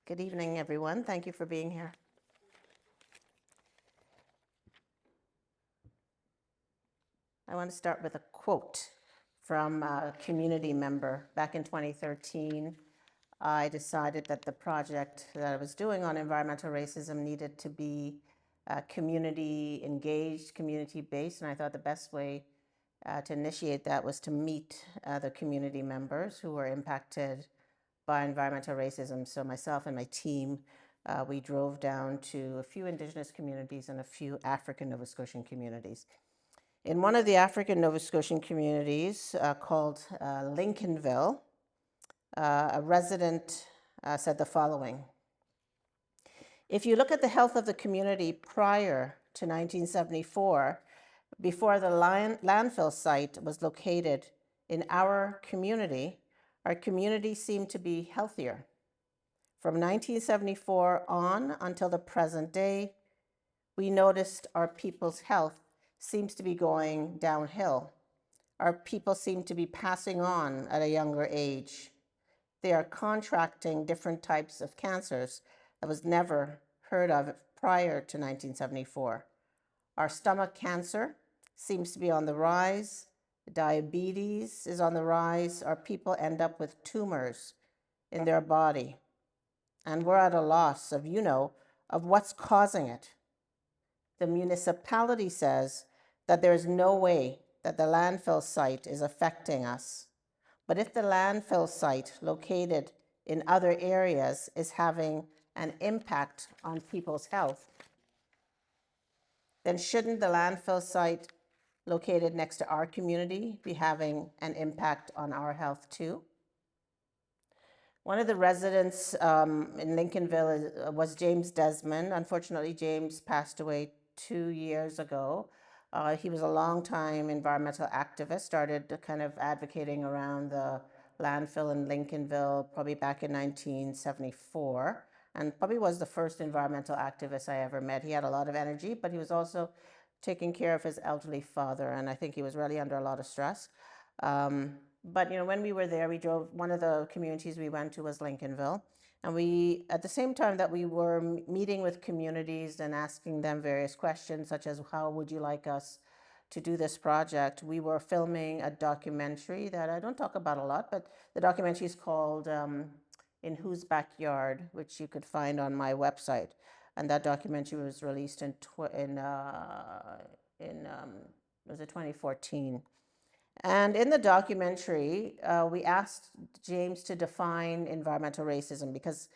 Good evening, everyone. Thank you for being here. I want to start with a quote from a community member. Back in 2013, I decided that the project that I was doing on environmental racism needed to be community engaged, community based, and I thought the best way to initiate that was to meet the community members who were impacted by environmental racism. So myself and my team, we drove down to a few Indigenous communities and a few African Nova Scotian communities. In one of the African Nova Scotian communities called Lincolnville, a resident said the following: "If you look at the health of the community prior to 1974, before the landfill site was located in our community seemed to be healthier. From 1974 on until the present day, we noticed our people's health seems to be going downhill. Our people seem to be passing on at a younger age. They are contracting different types of cancers that was never heard of prior to 1974. Our stomach cancer seems to be on the rise. Diabetes is on the rise. Our people end up with tumors in their body. And we're at a loss of what's causing it. The municipality says that there is no way that the landfill site is affecting us. But if the landfill site located in other areas is having an impact on people's health, then shouldn't the landfill site located next to our community be having an impact on our health too?" One of the residents in Lincolnville was James Desmond. Unfortunately, James passed away 2 years ago. He was a long-time environmental activist, started kind of advocating around the landfill in Lincolnville probably back in 1974, and probably was the first environmental activist I ever met. He had a lot of energy, but he was also taking care of his elderly father, and I think he was really under a lot of stress. But when we were there, we drove, one of the communities we went to was Lincolnville. And we, at the same time that we were meeting with communities and asking them various questions, such as how would you like us to do this project, we were filming a documentary that I don't talk about a lot, but the documentary is called In Whose Backyard, which you could find on my website. And that documentary was released in 2014. And in the documentary, we asked James to define environmental racism, because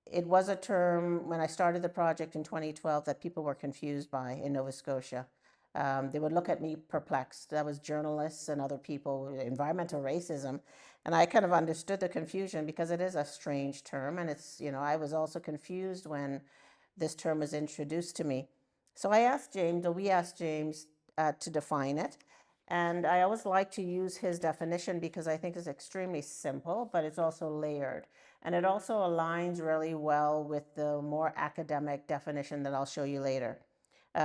it was a term when I started the project in 2012 that people were confused by in Nova Scotia. They would look at me perplexed. That was journalists and other people, environmental racism. And I kind of understood the confusion because it is a strange term. And it's, I was also confused when this term was introduced to me. So we asked James to define it. And I always like to use his definition because I think it's extremely simple, but it's also layered. And it also aligns really well with the more academic definition that I'll show you later.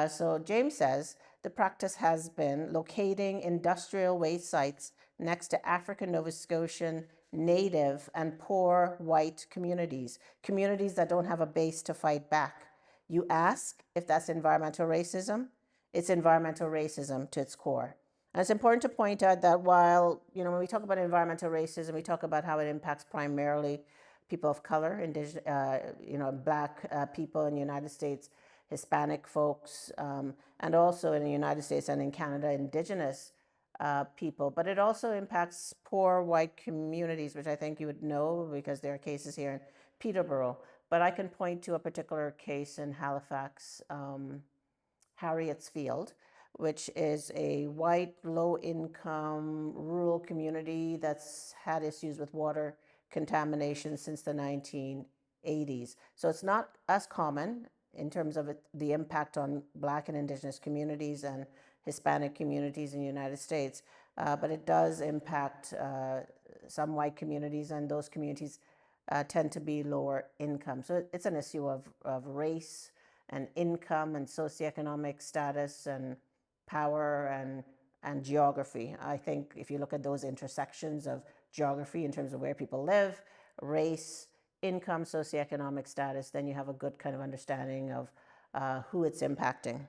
So James says, the practice has been locating industrial waste sites next to African Nova Scotian Native and poor white communities that don't have a base to fight back. You ask if that's environmental racism? It's environmental racism to its core. And it's important to point out that while, when we talk about environmental racism, we talk about how it impacts primarily people of color, Black people in the United States, Hispanic folks, and also in the United States and in Canada, Indigenous people. But it also impacts poor white communities, which I think you would know because there are cases here in Peterborough. But I can point to a particular case in Halifax, Harriet's Field, which is a white, low-income, rural community that's had issues with water contamination since the 1980s. So it's not as common in terms of the impact on Black and Indigenous communities and Hispanic communities in the United States, but it does impact some white communities, and those communities tend to be lower income. So it's an issue of race and income and socioeconomic status and power and geography. I think if you look at those intersections of geography in terms of where people live, race, income, socioeconomic status, then you have a good kind of understanding of who it's impacting.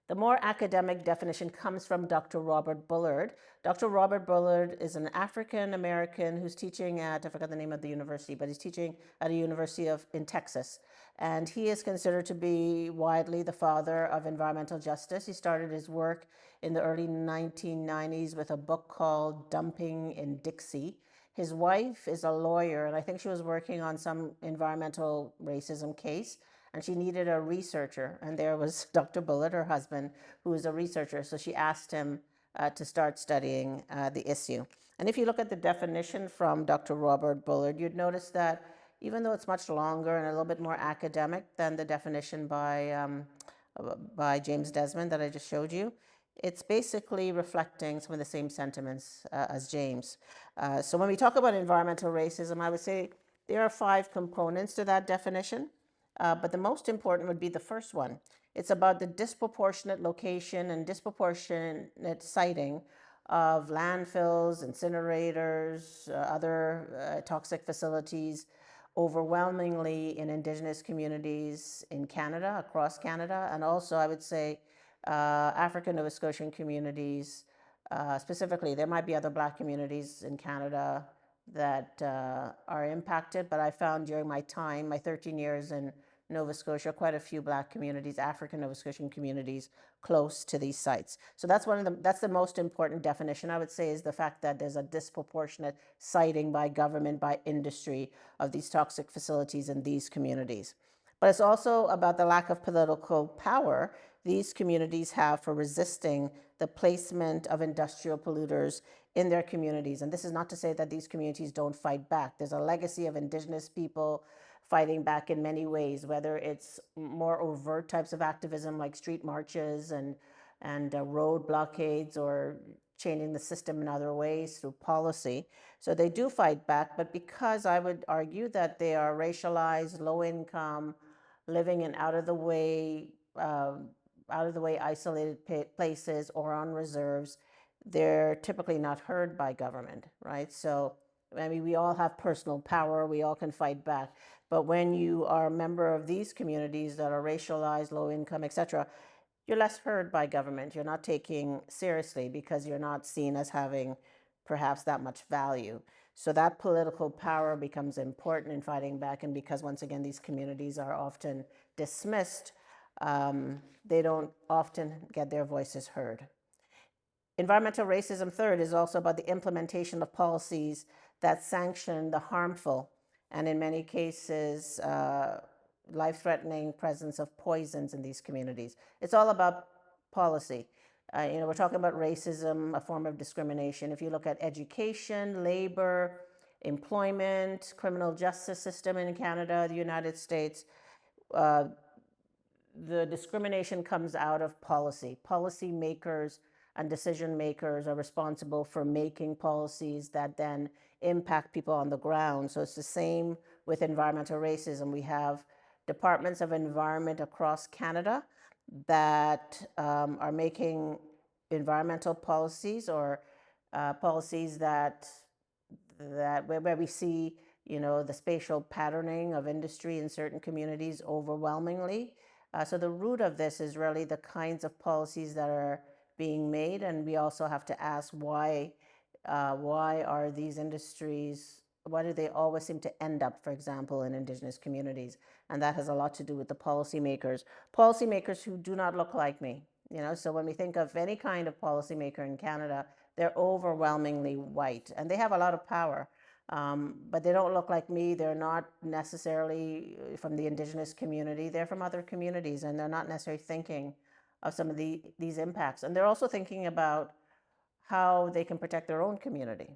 The more academic definition comes from Dr. Robert Bullard. Dr. Robert Bullard is an African American who's teaching at, I forgot the name of the university, but he's teaching at a university in Texas. And he is considered to be widely the father of environmental justice. He started his work in the early 1990s with a book called Dumping in Dixie. His wife is a lawyer, and I think she was working on some environmental racism case, and she needed a researcher. And there was Dr. Bullard, her husband, who was a researcher. So she asked him to start studying the issue. And if you look at the definition from Dr. Robert Bullard, you'd notice that even though it's much longer and a little bit more academic than the definition by James Desmond that I just showed you, it's basically reflecting some of the same sentiments as James. So when we talk about environmental racism, I would say there are 5 components to that definition, but the most important would be the first one. It's about the disproportionate location and disproportionate siting of landfills, incinerators, other toxic facilities, overwhelmingly in Indigenous communities in Canada, across Canada, and also I would say African Nova Scotian communities. Specifically, there might be other Black communities in Canada that are impacted, but I found during my time, my 13 years in Nova Scotia, quite a few Black communities, African Nova Scotian communities close to these sites. So that's the most important definition, I would say, is the fact that there's a disproportionate siting by government, by industry of these toxic facilities in these communities. But it's also about the lack of political power these communities have for resisting the placement of industrial polluters in their communities. And this is not to say that these communities don't fight back. There's a legacy of Indigenous people fighting back in many ways, whether it's more overt types of activism like street marches and road blockades, or changing the system in other ways through policy. So they do fight back, but because I would argue that they are racialized, low income, living in out of the way isolated places or on reserves, they're typically not heard by government, right? So, I mean, we all have personal power, we all can fight back. But when you are a member of these communities that are racialized, low income, etc., you're less heard by government. You're not taken seriously because you're not seen as having perhaps that much value. So that political power becomes important in fighting back. And because, once again, these communities are often dismissed, they don't often get their voices heard. Environmental racism, third, is also about the implementation of policies that sanction the harmful and, in many cases, life-threatening presence of poisons in these communities. It's all about policy. We're talking about racism, a form of discrimination. If you look at education, labor, employment, criminal justice system in Canada, the United States, the discrimination comes out of policy. Policy makers and decision makers are responsible for making policies that then impact people on the ground. So it's the same with environmental racism. We have departments of environment across Canada that are making environmental policies, or policies that where we see, the spatial patterning of industry in certain communities overwhelmingly. So the root of this is really the kinds of policies that are being made, and we also have to ask why are these industries, why do they always seem to end up, for example, in Indigenous communities? And that has a lot to do with the policymakers who do not look like me. So when we think of any kind of policymaker in Canada, they're overwhelmingly white, and they have a lot of power. But they don't look like me. They're not necessarily from the Indigenous community. They're from other communities, and they're not necessarily thinking of some of these impacts. And they're also thinking about how they can protect their own community,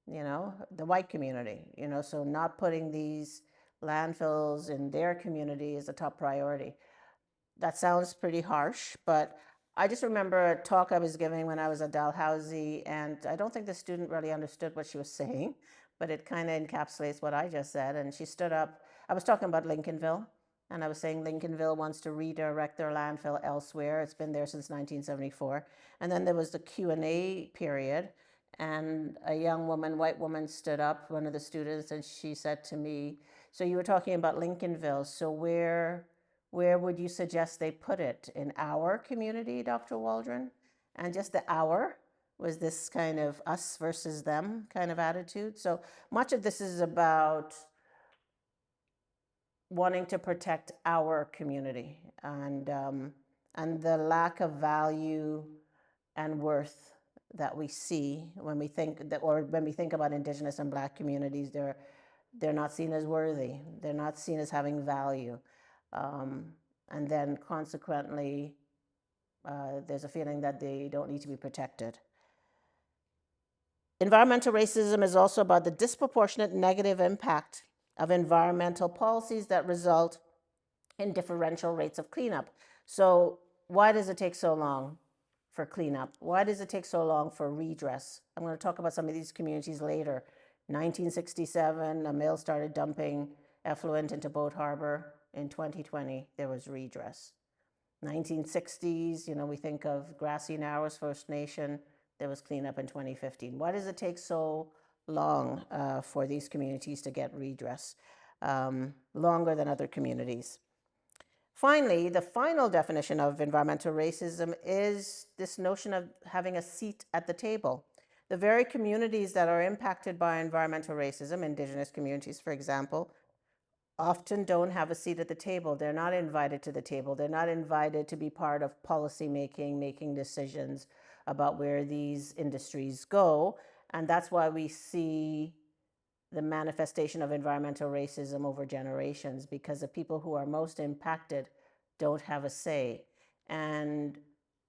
the white community, so not putting these landfills in their community is a top priority. That sounds pretty harsh, but I just remember a talk I was giving when I was at Dalhousie, and I don't think the student really understood what she was saying, but it kind of encapsulates what I just said. And she stood up. I was talking about Lincolnville, and I was saying Lincolnville wants to redirect their landfill elsewhere. It's been there since 1974. And then there was the Q&A period, And a young woman, white woman, stood up, one of the students, and she said to me, so you were talking about Lincolnville, so where would you suggest they put it? In our community, Dr. Waldron? And just the our was this kind of us versus them kind of attitude. So much of this is about wanting to protect our community and the lack of value and worth that we see when we think that, or when we think about Indigenous and Black communities, they're not seen as worthy. They're not seen as having value. And then consequently, there's a feeling that they don't need to be protected. Environmental racism is also about the disproportionate negative impact of environmental policies that result in differential rates of cleanup. So why does it take so long for cleanup? Why does it take so long for redress? I'm going to talk about some of these communities later. 1967, a mill started dumping effluent into Boat Harbor. In 2020, there was redress. 1960s, we think of Grassy Narrows First Nation, there was cleanup in 2015. Why does it take so long for these communities to get redress? Longer than other communities. Finally, the final definition of environmental racism is this notion of having a seat at the table. The very communities that are impacted by environmental racism, Indigenous communities, for example, often don't have a seat at the table. They're not invited to the table. They're not invited to be part of policy making, making decisions about where these industries go. And that's why we see the manifestation of environmental racism over generations, because the people who are most impacted don't have a say. And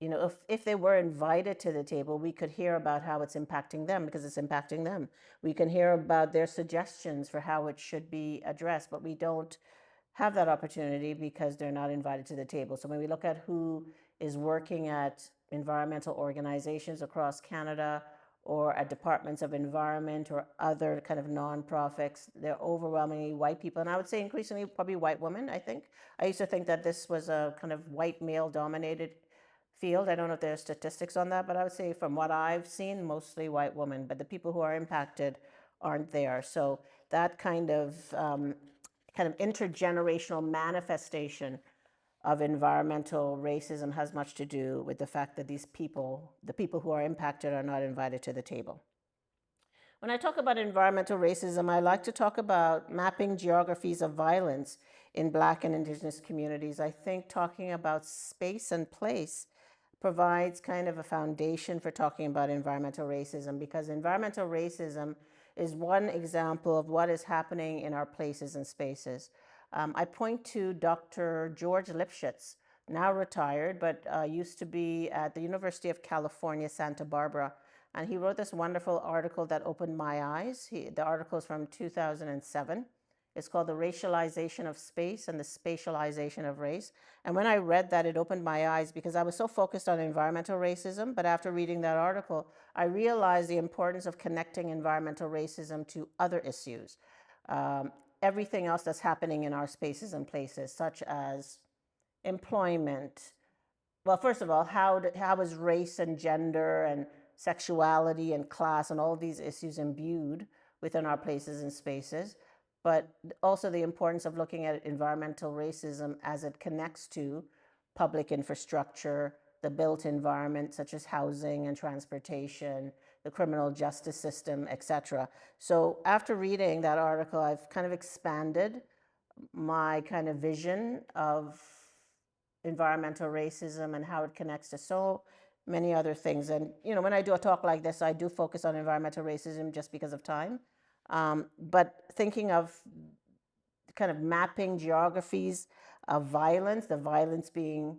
if they were invited to the table, we could hear about how it's impacting them, because it's impacting them. We can hear about their suggestions for how it should be addressed, but we don't have that opportunity because they're not invited to the table. So when we look at who is working at environmental organizations across Canada or at departments of environment or other kind of nonprofits, they're overwhelmingly white people. And I would say increasingly probably white women, I think. I used to think that this was a kind of white male-dominated field. I don't know if there are statistics on that, but I would say from what I've seen, mostly white women, but the people who are impacted aren't there. So that kind of intergenerational manifestation of environmental racism has much to do with the fact that these people, the people who are impacted, are not invited to the table. When I talk about environmental racism, I like to talk about mapping geographies of violence in Black and Indigenous communities. I think talking about space and place provides kind of a foundation for talking about environmental racism, because environmental racism is one example of what is happening in our places and spaces. I point to Dr. George Lipschitz, now retired, but used to be at the University of California, Santa Barbara. And he wrote this wonderful article that opened my eyes. The article is from 2007. It's called The Racialization of Space and the Spatialization of Race. And when I read that, it opened my eyes, because I was so focused on environmental racism. But after reading that article, I realized the importance of connecting environmental racism to other issues. Everything else that's happening in our spaces and places, such as employment. Well, first of all, how is race and gender and sexuality and class and all of these issues imbued within our places and spaces? But also the importance of looking at environmental racism as it connects to public infrastructure, the built environment, such as housing and transportation, the criminal justice system, etc. So after reading that article, I've kind of expanded my kind of vision of environmental racism and how it connects to so many other things. And when I do a talk like this, I do focus on environmental racism just because of time. But thinking of kind of mapping geographies of violence, the violence being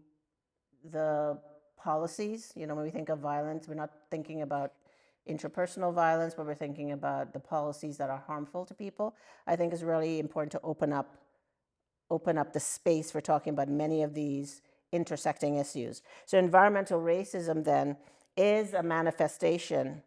the policies. When we think of violence, we're not thinking about interpersonal violence, but we're thinking about the policies that are harmful to people. I think it's really important to open up the space for talking about many of these intersecting issues. So environmental racism then is a manifestation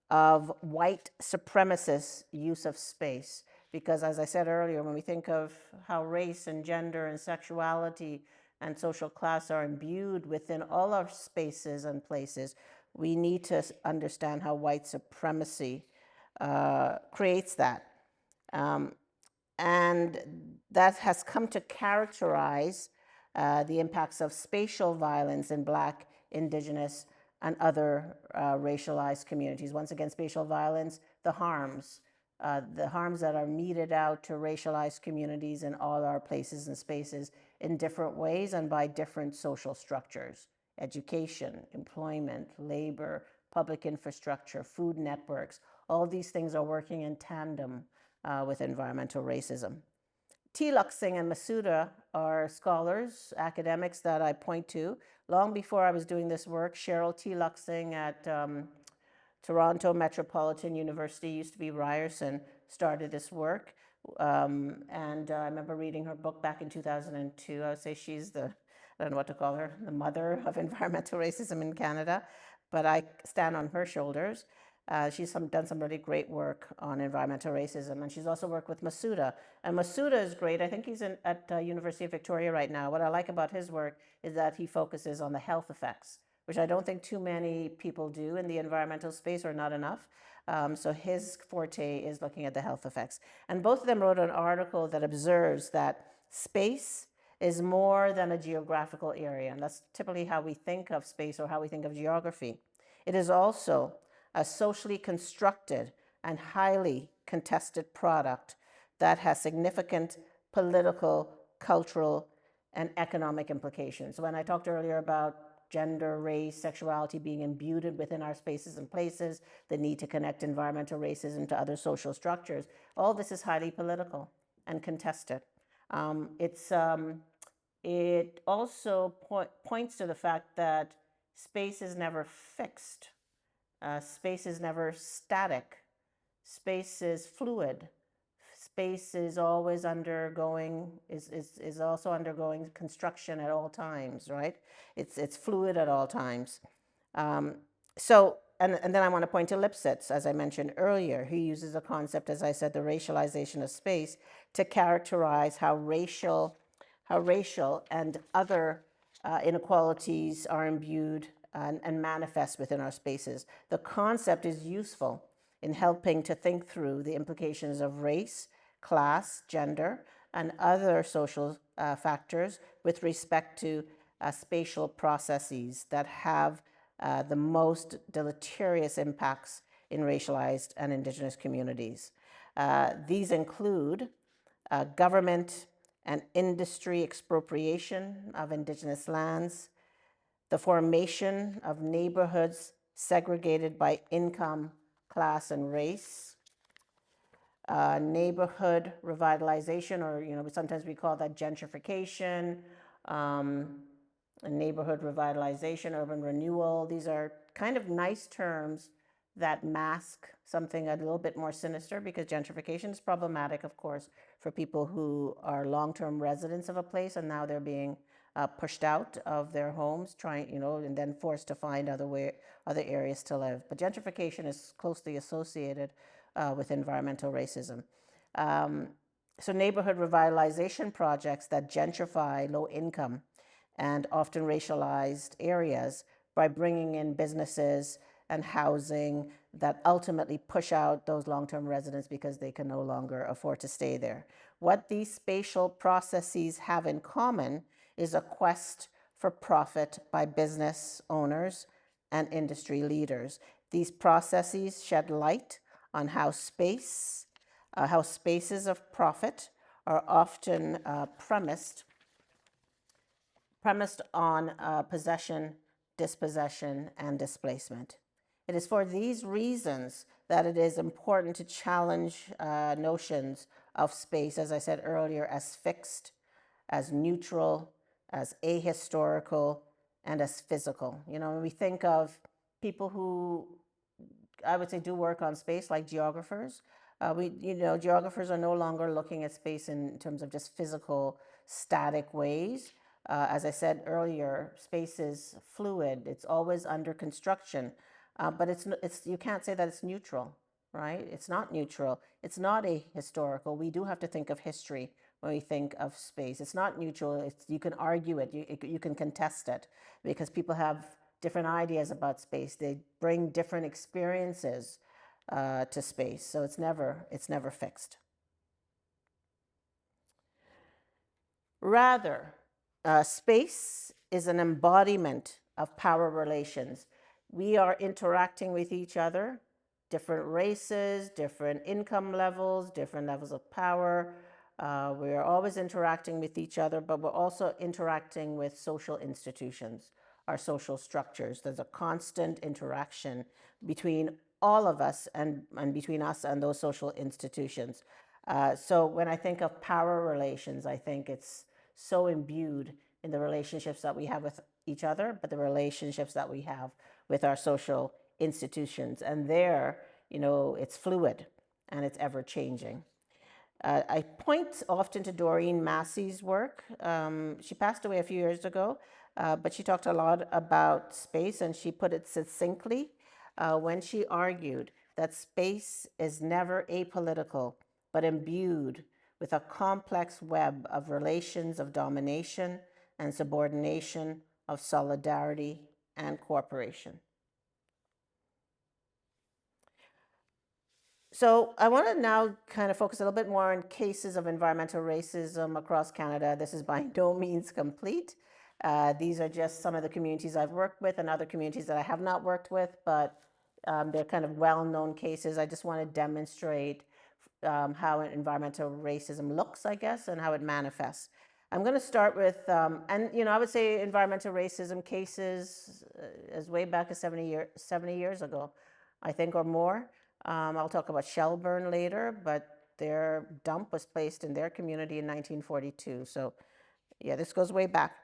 of white supremacist use of space. Because as I said earlier, when we think of how race and gender and sexuality and social class are imbued within all our spaces and places, we need to understand how white supremacy creates that. And that has come to characterize the impacts of spatial violence in Black, Indigenous, and other racialized communities. Once again, spatial violence, the harms that are meted out to racialized communities in all our places and spaces in different ways and by different social structures: education, employment, labor, public infrastructure, food networks. All these things are working in tandem with environmental racism. T. Luxing and Masuda are scholars, academics that I point to. Long before I was doing this work, Cheryl T. Luxing at Toronto Metropolitan University, used to be Ryerson, started this work. And I remember reading her book back in 2002. I would say she's I don't know what to call her, the mother of environmental racism in Canada, but I stand on her shoulders. She's done some really great work on environmental racism, and she's also worked with Masuda. And Masuda is great. I think he's at University of Victoria right now. What I like about his work is that he focuses on the health effects, which I don't think too many people do in the environmental space, or not enough. So his forte is looking at the health effects. And both of them wrote an article that observes that space is more than a geographical area. And that's typically how we think of space or how we think of geography. It is also a socially constructed and highly contested product that has significant political, cultural, and economic implications. So when I talked earlier about gender, race, sexuality being imbued within our spaces and places, the need to connect environmental racism to other social structures, all this is highly political and contested. It also points to the fact that space is never fixed. Space is never static. Space is fluid. Space is always is also undergoing construction at all times, right? It's fluid at all times. And then I want to point to Lipsitz, as I mentioned earlier. He uses a concept, as I said, the racialization of space, to characterize how racial and other inequalities are imbued and manifest within our spaces. The concept is useful in helping to think through the implications of race, class, gender, and other social factors with respect to spatial processes that have the most deleterious impacts in racialized and Indigenous communities. These include government and industry expropriation of Indigenous lands, the formation of neighborhoods segregated by income, class, and race, neighborhood revitalization, or sometimes we call that gentrification, neighborhood revitalization, urban renewal. These are kind of nice terms that mask something a little bit more sinister, because gentrification is problematic, of course, for people who are long-term residents of a place and now they're being pushed out of their homes, and then forced to find other areas to live. But gentrification is closely associated with environmental racism. So neighborhood revitalization projects that gentrify low-income and often racialized areas by bringing in businesses and housing that ultimately push out those long-term residents because they can no longer afford to stay there. What these spatial processes have in common is a quest for profit by business owners and industry leaders. These processes shed light on how spaces of profit are often premised on possession, dispossession, and displacement. It is for these reasons that it is important to challenge notions of space, as I said earlier, as fixed, as neutral, as ahistorical, and as physical. When we think of people who, I would say, do work on space, like geographers, geographers are no longer looking at space in terms of just physical, static ways. As I said earlier, space is fluid. It's always under construction, but you can't say that it's neutral, right? It's not neutral. It's not ahistorical. We do have to think of history when we think of space. It's not neutral. You can argue it. You can contest it, because people have different ideas about space. They bring different experiences to space. So it's never fixed. Rather, space is an embodiment of power relations. We are interacting with each other, different races, different income levels, different levels of power. We are always interacting with each other, but we're also interacting with social institutions, our social structures. There's a constant interaction between all of us and between us and those social institutions. So when I think of power relations, I think it's so imbued in the relationships that we have with each other, but the relationships that we have with our social institutions. And there, it's fluid and it's ever changing. I point often to Doreen Massey's work. She passed away a few years ago, but she talked a lot about space, and she put it succinctly when she argued that space is never apolitical, but imbued with a complex web of relations of domination and subordination, of solidarity and cooperation. So I want to now kind of focus a little bit more on cases of environmental racism across Canada. This is by no means complete. These are just some of the communities I've worked with and other communities that I have not worked with, but they're kind of well-known cases. I just want to demonstrate how environmental racism looks, I guess, and how it manifests. I'm going to start with, I would say environmental racism cases as way back as 70 years ago, I think, or more. I'll talk about Shelburne later, but their dump was placed in their community in 1942. So yeah, this goes way back.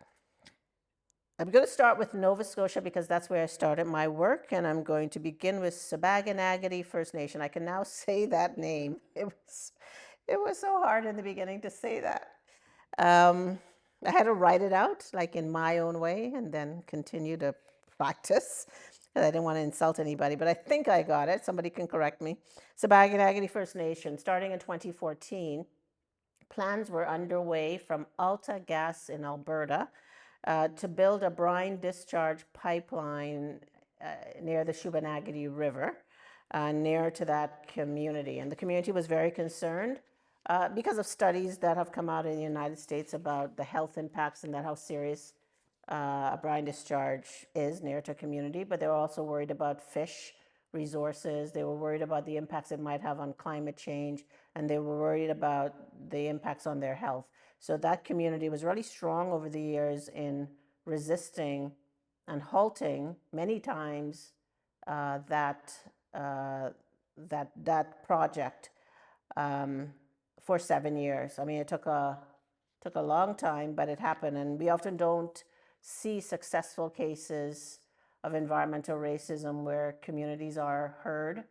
I'm going to start with Nova Scotia because that's where I started my work, and I'm going to begin with Subaganagadie First Nation. I can now say that name. It was so hard in the beginning to say that. I had to write it out like in my own way and then continue to practice because I didn't want to insult anybody, but I think I got it. Somebody can correct me. Subaganagadie First Nation, starting in 2014, plans were underway from Alta Gas in Alberta to build a brine discharge pipeline near the Shubenacadie River, near to that community. And the community was very concerned because of studies that have come out in the United States about the health impacts and that how serious a brine discharge is near to a community, but they were also worried about fish resources. They were worried about the impacts it might have on climate change, and they were worried about the impacts on their health. So that community was really strong over the years in resisting and halting many times that project for 7 years. I mean, it took a long time, but it happened, and we often don't see successful cases of environmental racism where communities are heard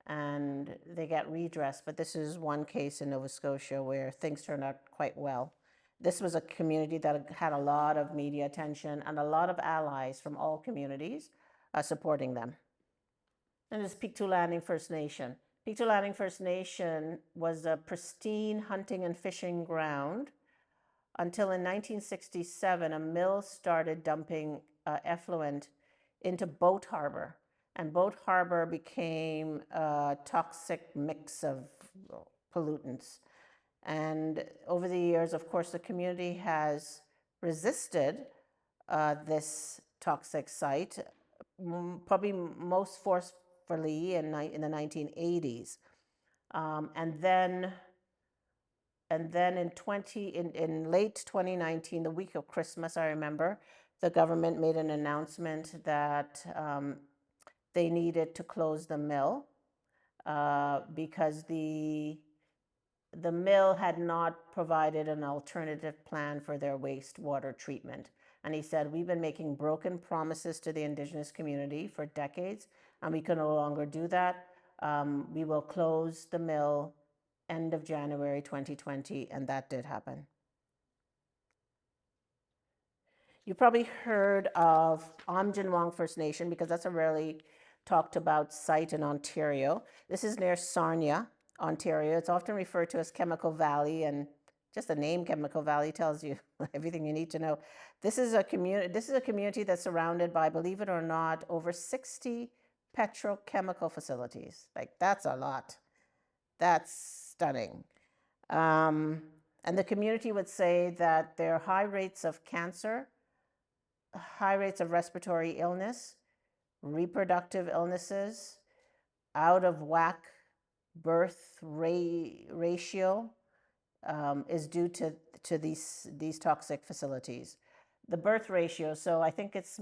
and they get redress. But this is one case in Nova Scotia where things turned out quite well. This was a community that had a lot of media attention and a lot of allies from all communities supporting them. And this is Pictou Landing First Nation. Pictou Landing First Nation was a pristine hunting and fishing ground until in 1967, a mill started dumping effluent into Boat Harbor. And Boat Harbor became a toxic mix of pollutants. And over the years, of course, the community has resisted this toxic site, probably most forcefully in the 1980s. And then in late 2019, the week of Christmas, I remember, the government made an announcement that they needed to close the mill because the mill had not provided an alternative plan for their wastewater treatment. And he said, we've been making broken promises to the Indigenous community for decades, and we can no longer do that. We will close the mill end of January 2020, and that did happen. You probably heard of Amjinwang First Nation because that's a rarely talked about site in Ontario. This is near Sarnia, Ontario. It's often referred to as Chemical Valley, and just the name Chemical Valley tells you everything you need to know. This is a community that's surrounded by, believe it or not, over 60 petrochemical facilities. Like, that's a lot. That's stunning. And the community would say that there are high rates of cancer, high rates of respiratory illness, reproductive illnesses, out of whack birth ratio is due to these toxic facilities. The birth ratio, so I think it's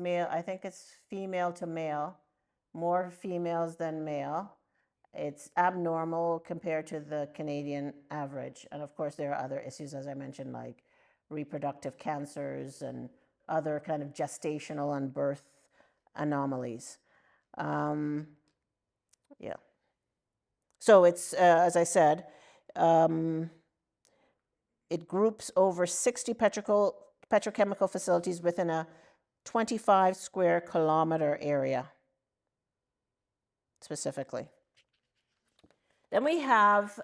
female to male, more females than male. It's abnormal compared to the Canadian average. And of course, there are other issues, as I mentioned, like reproductive cancers and other kind of gestational and birth anomalies. Yeah. So it's, as I said, it groups over 60 petrochemical facilities within a 25 square kilometer area, specifically. Then we have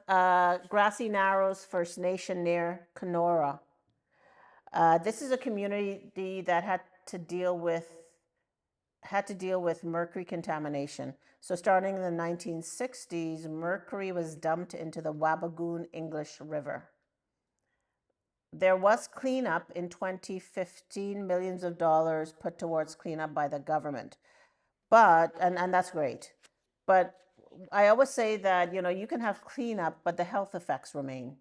Grassy Narrows First Nation near Kenora. This is a community that had to deal with mercury contamination. So starting in the 1960s, mercury was dumped into the Wabigoon English River. There was cleanup in 2015, millions of dollars put towards cleanup by the government. But, and that's great. But I always say that, you can have cleanup, but the health effects remain.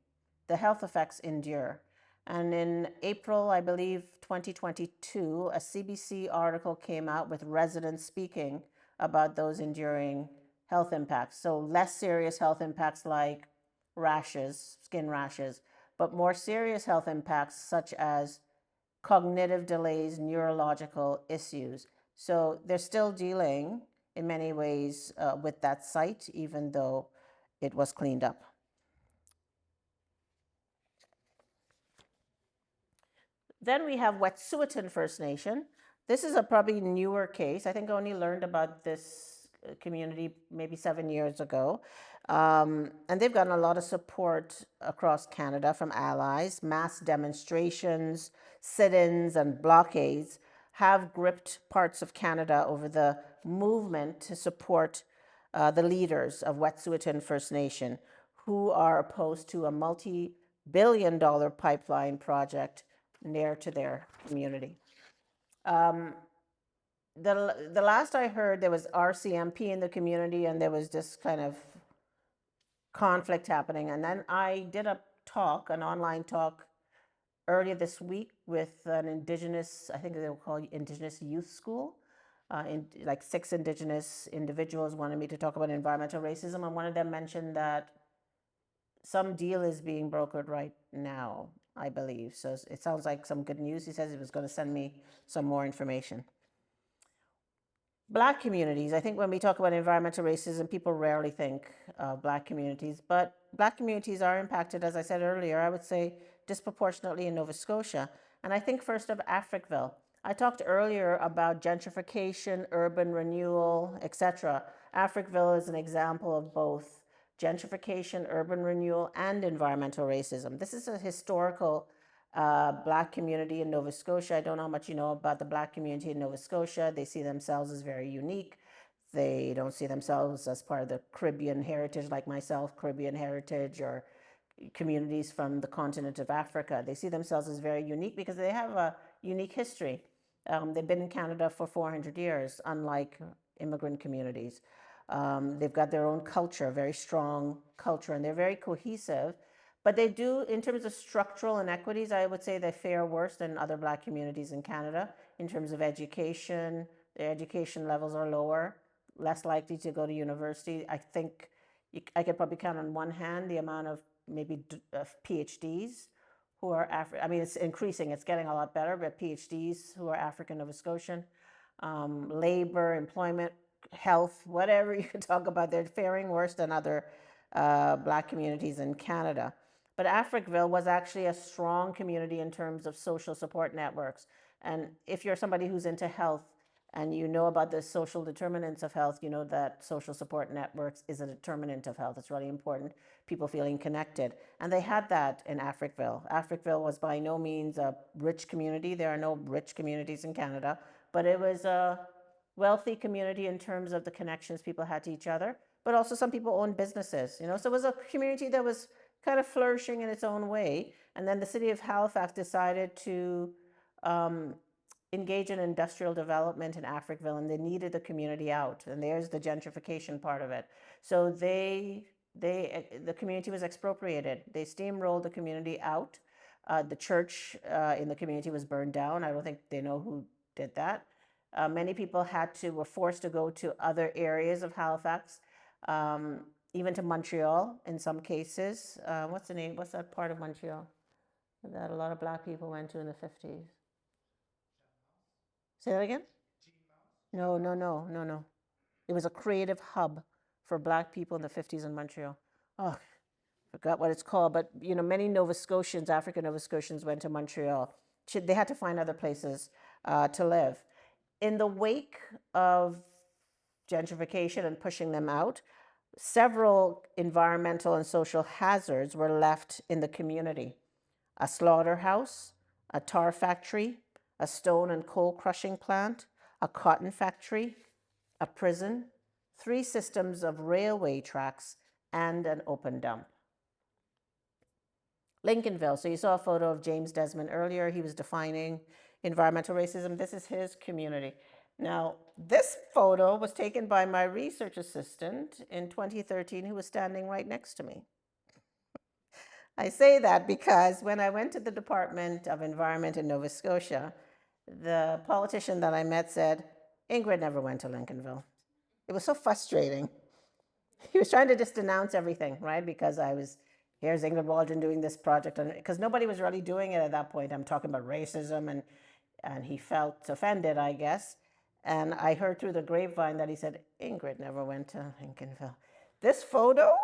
The health effects endure. And in April, I believe, 2022, a CBC article came out with residents speaking about those enduring health impacts. So less serious health impacts like rashes, skin rashes, but more serious health impacts such as cognitive delays, neurological issues. So they're still dealing in many ways with that site, even though it was cleaned up. Then we have Wet'suwet'en First Nation. This is a probably newer case. I think I only learned about this community maybe 7 years ago. And they've gotten a lot of support across Canada from allies. Mass demonstrations, sit-ins, and blockades have gripped parts of Canada over the movement to support the leaders of Wet'suwet'en First Nation, who are opposed to a multi-billion-dollar pipeline project near to their community. The last I heard, there was RCMP in the community, and there was this kind of conflict happening. And then I did an online talk earlier this week with an Indigenous, I think they were called Indigenous Youth School. Like 6 Indigenous individuals wanted me to talk about environmental racism, and one of them mentioned that some deal is being brokered right now, I believe. So it sounds like some good news. He says he was going to send me some more information. Black communities. I think when we talk about environmental racism, people rarely think of Black communities, but Black communities are impacted, as I said earlier, I would say disproportionately in Nova Scotia. And I think first of Africville. I talked earlier about gentrification, urban renewal, etc. Africville is an example of both gentrification, urban renewal, and environmental racism. This is a historical Black community in Nova Scotia. I don't know how much you know about the Black community in Nova Scotia. They see themselves as very unique. They don't see themselves as part of the Caribbean heritage like myself, Caribbean heritage, or communities from the continent of Africa. They see themselves as very unique because they have a unique history. They've been in Canada for 400 years, unlike immigrant communities. They've got their own culture, very strong culture, and they're very cohesive. But they do, in terms of structural inequities, I would say they fare worse than other Black communities in Canada. In terms of education, their education levels are lower, less likely to go to university. I think I could probably count on one hand the amount of maybe PhDs who are African. I mean, it's increasing, it's getting a lot better, but PhDs who are African Nova Scotian, labor, employment, health, whatever you can talk about, they're faring worse than other Black communities in Canada. But Africville was actually a strong community in terms of social support networks. And if you're somebody who's into health and you know about the social determinants of health, you know that social support networks is a determinant of health. It's really important, people feeling connected. And they had that in Africville. Africville was by no means a rich community. There are no rich communities in Canada, but it was a wealthy community in terms of the connections people had to each other, but also some people owned businesses, you know, so it was a community that was kind of flourishing in its own way. And then the city of Halifax decided to engage in industrial development in Africville, and they needed the community out, and there's the gentrification part of it. So the community was expropriated. They steamrolled the community out. The church in the community was burned down. I don't think they know who did that. Many people were forced to go to other areas of Halifax, even to Montreal in some cases. What's that part of Montreal that a lot of Black people went to in the 50s? Say that again? No. It was a creative hub for Black people in the 50s in Montreal. Oh, forgot what it's called, but you know, many Nova Scotians, African Nova Scotians, went to Montreal. They had to find other places to live. In the wake of gentrification and pushing them out, several environmental and social hazards were left in the community. A slaughterhouse, a tar factory, a stone and coal crushing plant, a cotton factory, a prison, 3 systems of railway tracks, and an open dump. Lincolnville, so you saw a photo of James Desmond earlier. He was defining environmental racism. This is his community. Now, this photo was taken by my research assistant in 2013, who was standing right next to me. I say that because when I went to the Department of Environment in Nova Scotia, the politician that I met said, Ingrid never went to Lincolnville. It was so frustrating. He was trying to just denounce everything, right? Because here's Ingrid Waldron doing this project, because nobody was really doing it at that point. I'm talking about racism, and he felt offended, I guess. And I heard through the grapevine that he said, Ingrid never went to Lincolnville. This photo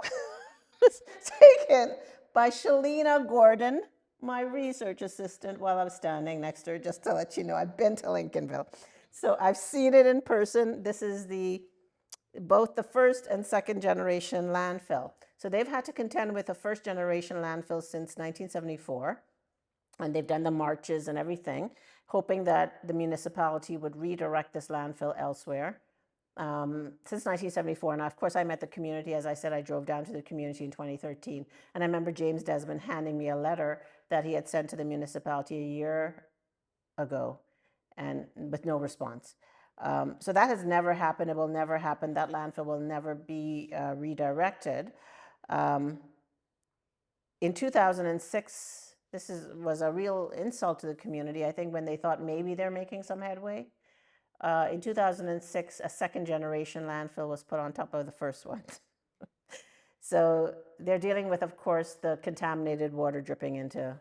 was taken by Shalina Gordon, my research assistant, while I was standing next to her, just to let you know, I've been to Lincolnville. So I've seen it in person. This is both the first and second generation landfill. So they've had to contend with a first generation landfill since 1974. And they've done the marches and everything, hoping that the municipality would redirect this landfill elsewhere. Since 1974, and of course I met the community. As I said, I drove down to the community in 2013, and I remember James Desmond handing me a letter that he had sent to the municipality a year ago, and with no response. So that has never happened. It will never happen. That landfill will never be redirected. In 2006, this was a real insult to the community, I think, when they thought maybe they're making some headway. In 2006, a second generation landfill was put on top of the first one. So they're dealing with, of course, the contaminated water dripping into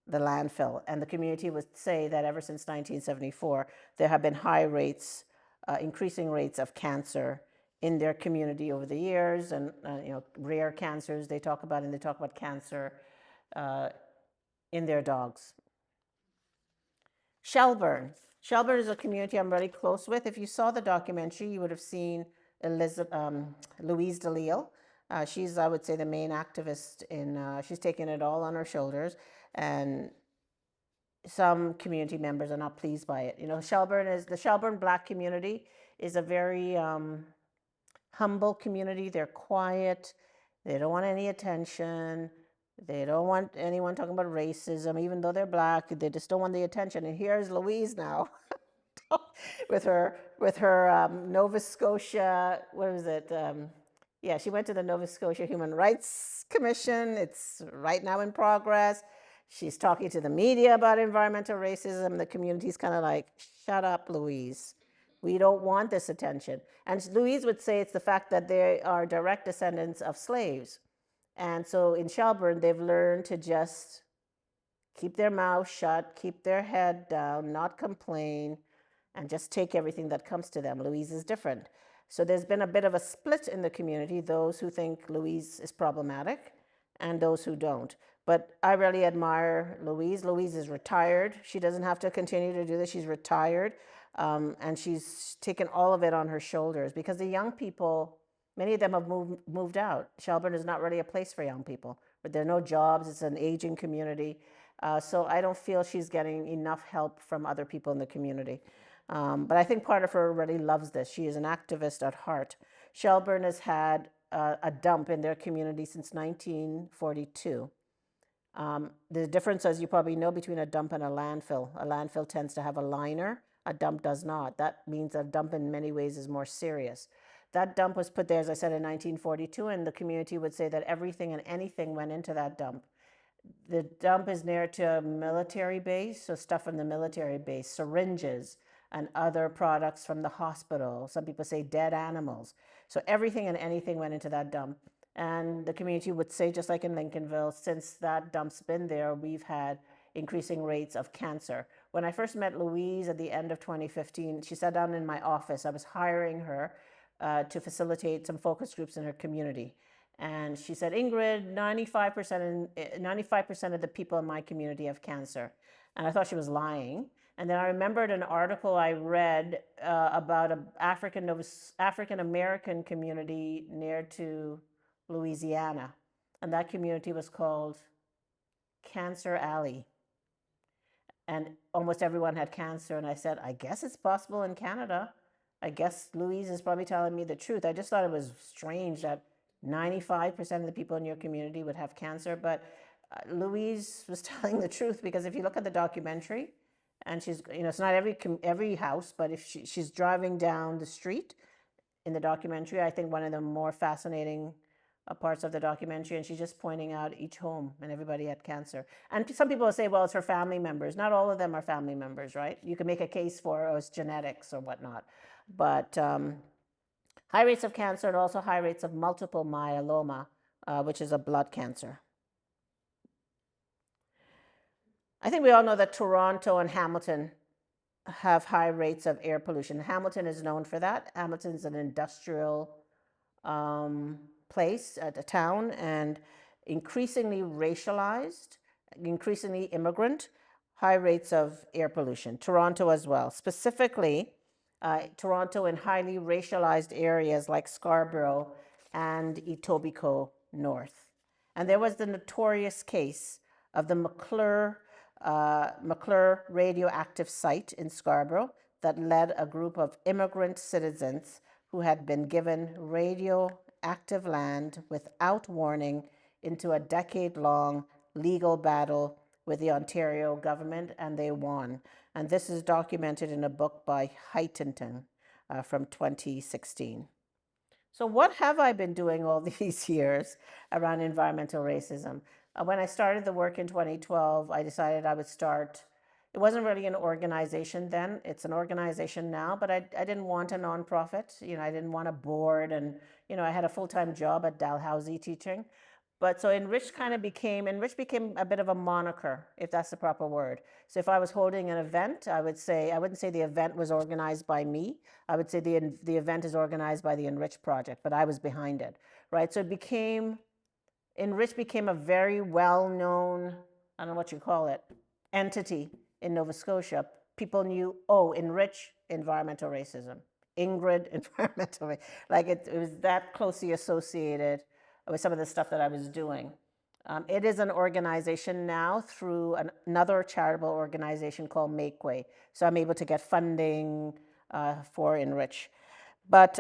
the landfill. And the community would say that ever since 1974, there have been high rates, increasing rates of cancer in their community over the years, and rare cancers they talk about, and they talk about cancer in their dogs. Sheperd. Sheperd is a community I'm really close with. If you saw the documentary, you would have seen Louise DeLille. She's, I would say, the main activist she's taken it all on her shoulders, and some community members are not pleased by it. The Shelburne Black community is a very humble community. They're quiet. They don't want any attention. They don't want anyone talking about racism, even though they're Black. They just don't want the attention. And here's Louise now, with her Nova Scotia. What is it? Yeah, she went to the Nova Scotia Human Rights Commission. It's right now in progress. She's talking to the media about environmental racism. The community's kind of like, shut up, Louise. We don't want this attention. And Louise would say it's the fact that they are direct descendants of slaves. And so in Shelburne, they've learned to just keep their mouth shut, keep their head down, not complain, and just take everything that comes to them. Louise is different. So there's been a bit of a split in the community, those who think Louise is problematic and those who don't. But I really admire Louise. Louise is retired. She doesn't have to continue to do this. She's retired. And she's taken all of it on her shoulders because the young people, many of them have moved out. Sheperd is not really a place for young people, but there are no jobs. It's an aging community. So I don't feel she's getting enough help from other people in the community. But I think part of her really loves this. She is an activist at heart. Sheperd has had a dump in their community since 1942. The difference, as you probably know, between a dump and a landfill tends to have a liner. A dump does not. That means a dump in many ways is more serious. That dump was put there, as I said, in 1942, and the community would say that everything and anything went into that dump. The dump is near to a military base, so stuff from the military base, syringes and other products from the hospital. Some people say dead animals. So everything and anything went into that dump. And the community would say, just like in Lincolnville, since that dump's been there, we've had increasing rates of cancer. When I first met Louise at the end of 2015, she sat down in my office. I was hiring her to facilitate some focus groups in her community. And she said, Ingrid, 95% of the people in my community have cancer. And I thought she was lying. And then I remembered an article I read about an African American community near to Louisiana. And that community was called Cancer Alley. And almost everyone had cancer. And I said, I guess it's possible in Canada. I guess Louise is probably telling me the truth. I just thought it was strange that 95% of the people in your community would have cancer. But Louise was telling the truth, because if you look at the documentary, and she's, it's not every house, but if she's driving down the street in the documentary, I think one of the more fascinating parts of the documentary, and she's just pointing out each home, and everybody had cancer. And some people will say, well, it's her family members. Not all of them are family members, right? You can make a case for, it's genetics or whatnot. But high rates of cancer, and also high rates of multiple myeloma, which is a blood cancer. I think we all know that Toronto and Hamilton have high rates of air pollution. Hamilton is known for that. Hamilton's an industrial place, a town, and increasingly racialized, increasingly immigrant, high rates of air pollution. Toronto as well. Specifically, Toronto in highly racialized areas like Scarborough and Etobicoke North. And there was the notorious case of the McClure radioactive site in Scarborough that led a group of immigrant citizens who had been given radioactive land without warning into a decade-long legal battle with the Ontario government, and they won. And this is documented in a book by Heightenton from 2016. So what have I been doing all these years around environmental racism? When I started the work in 2012, I decided I would start, it wasn't really an organization then, it's an organization now, but I didn't want a nonprofit. I didn't want a board, and I had a full-time job at Dalhousie teaching. But so Enrich became a bit of a moniker, if that's the proper word. So if I was holding an event, I wouldn't say the event was organized by me. I would say the event is organized by the Enrich Project, but I was behind it, right? So Enrich became a very well-known, I don't know what you call it, entity in Nova Scotia. People knew, Enrich, environmental racism. Ingrid, environmental racism. Like it was that closely associated with some of the stuff that I was doing. It is an organization now through another charitable organization called Make Way. So I'm able to get funding for Enrich. But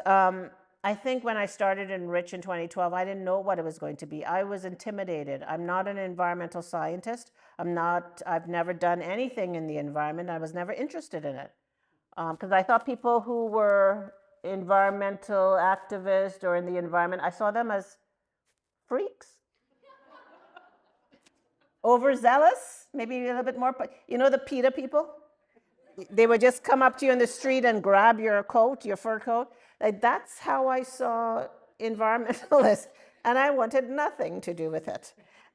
I think when I started Enrich in 2012, I didn't know what it was going to be. I was intimidated. I'm not an environmental scientist. I've never done anything in the environment. I was never interested in it. Because I thought people who were environmental activists or in the environment, I saw them as freaks. Overzealous, maybe a little bit more. The PETA people? They would just come up to you in the street and grab your coat, your fur coat. Like, that's how I saw environmentalists, and I wanted nothing to do with it.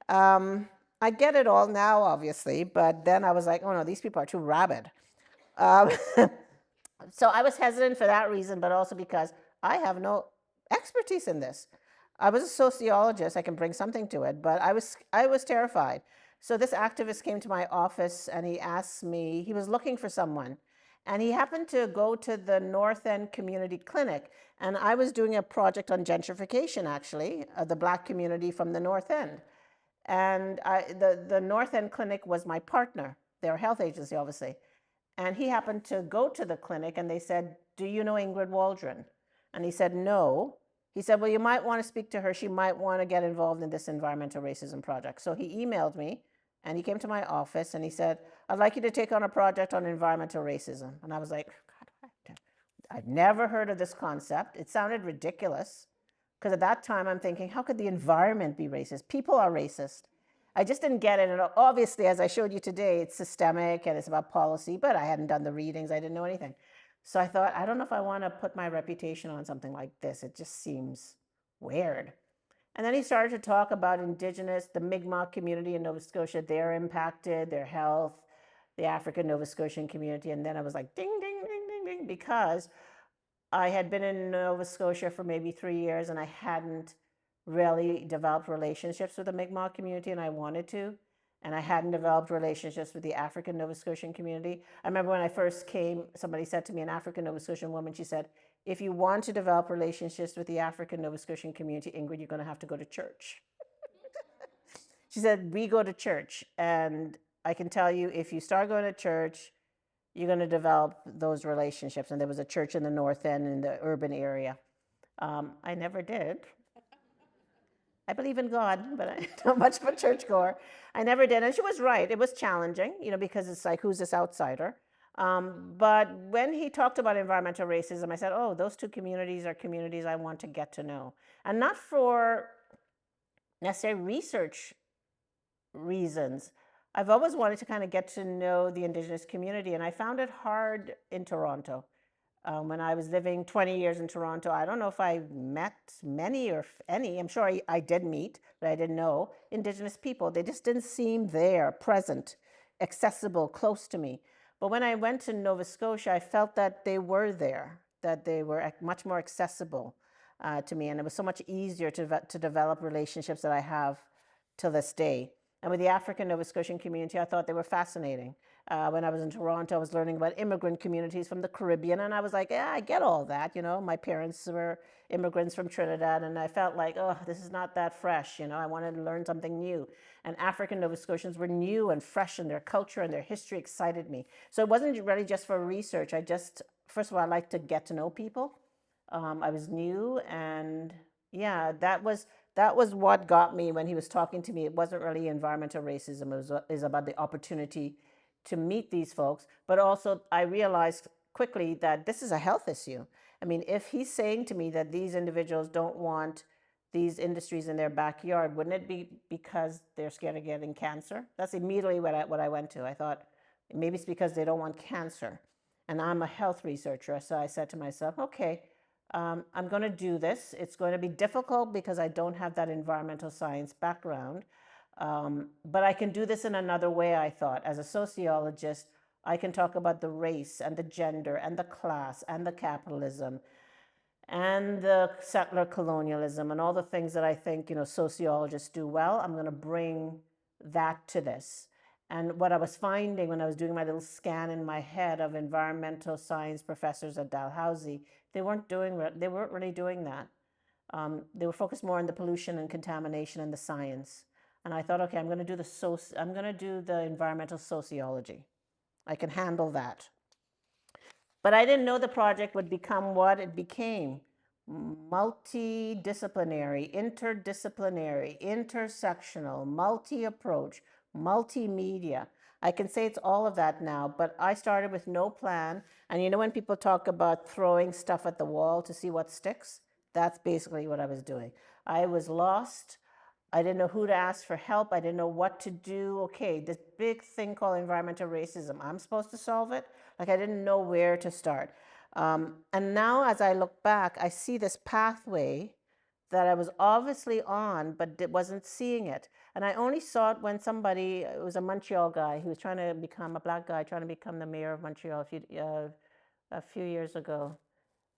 I get it all now, obviously, but then I was like, oh no, these people are too rabid. So I was hesitant for that reason, but also because I have no expertise in this. I was a sociologist, I can bring something to it, but I was terrified. So this activist came to my office and he asked me, he was looking for someone, And he happened to go to the North End Community Clinic. And I was doing a project on gentrification, actually, of the Black community from the North End. And the North End Clinic was my partner. They're a health agency, obviously. And he happened to go to the clinic, and they said, "Do you know Ingrid Waldron?" And he said, "No." He said, "Well, you might want to speak to her. She might want to get involved in this environmental racism project." So he emailed me, and he came to my office, and he said, "I'd like you to take on a project on environmental racism." And I was like, God, I've never heard of this concept. It sounded ridiculous, because at that time I'm thinking, how could the environment be racist? People are racist. I just didn't get it. And obviously, as I showed you today, it's systemic and it's about policy, but I hadn't done the readings. I didn't know anything. So I thought, I don't know if I want to put my reputation on something like this. It just seems weird. And then he started to talk about Indigenous, the Mi'kmaq community in Nova Scotia, they're impacted, their health, the African Nova Scotian community. And then I was like, ding, ding, ding, ding, ding, because I had been in Nova Scotia for maybe 3 years and I hadn't really developed relationships with the Mi'kmaq community, and I wanted to. And I hadn't developed relationships with the African Nova Scotian community. I remember when I first came, somebody said to me, an African Nova Scotian woman, she said, "If you want to develop relationships with the African Nova Scotian community, Ingrid, you're going to have to go to church." She said, "We go to church. And I can tell you, if you start going to church, you're going to develop those relationships." And there was a church in the North End in the urban area. I never did. I believe in God, but I'm not much of a churchgoer. I never did. And she was right. It was challenging, because it's like, who's this outsider? But when he talked about environmental racism, I said, oh, those two communities are communities I want to get to know. And not for necessary research reasons. I've always wanted to kind of get to know the Indigenous community, and I found it hard in Toronto. When I was living 20 years in Toronto, I don't know if I met many or any, I'm sure I did meet, but I didn't know, Indigenous people. They just didn't seem there, present, accessible, close to me. But when I went to Nova Scotia, I felt that they were there, that they were much more accessible to me. And it was so much easier to develop relationships that I have till this day. And with the African Nova Scotian community, I thought they were fascinating. When I was in Toronto, I was learning about immigrant communities from the Caribbean, and I was like, yeah, I get all that. My parents were immigrants from Trinidad, and I felt like, oh, this is not that fresh. I wanted to learn something new. And African Nova Scotians were new and fresh, and their culture and their history excited me. So it wasn't really just for research. First of all, I like to get to know people. I was new, and yeah, that was what got me when he was talking to me. It wasn't really environmental racism. It was about the opportunity to meet these folks, but also I realized quickly that this is a health issue. I mean, if he's saying to me that these individuals don't want these industries in their backyard, wouldn't it be because they're scared of getting cancer? That's immediately what I went to. I thought, maybe it's because they don't want cancer. And I'm a health researcher, so I said to myself, okay, I'm going to do this. It's going to be difficult because I don't have that environmental science background. But I can do this in another way, I thought. As a sociologist, I can talk about the race and the gender and the class and the capitalism and the settler colonialism and all the things that I think, sociologists do well. I'm going to bring that to this. And what I was finding when I was doing my little scan in my head of environmental science professors at Dalhousie, they weren't really doing that. They were focused more on the pollution and contamination and the science. And I thought, okay, I'm going to do the environmental sociology. I can handle that. But I didn't know the project would become what it became. Multidisciplinary, interdisciplinary, intersectional, multi-approach, multimedia. I can say it's all of that now, but I started with no plan. And when people talk about throwing stuff at the wall to see what sticks, that's basically what I was doing. I was lost. I didn't know who to ask for help. I didn't know what to do. Okay, this big thing called environmental racism, I'm supposed to solve it? Like, I didn't know where to start. And now as I look back, I see this pathway that I was obviously on, but wasn't seeing it. And I only saw it when it was a Montreal guy, who was trying to become, a black guy, trying to become the mayor of Montreal a few years ago.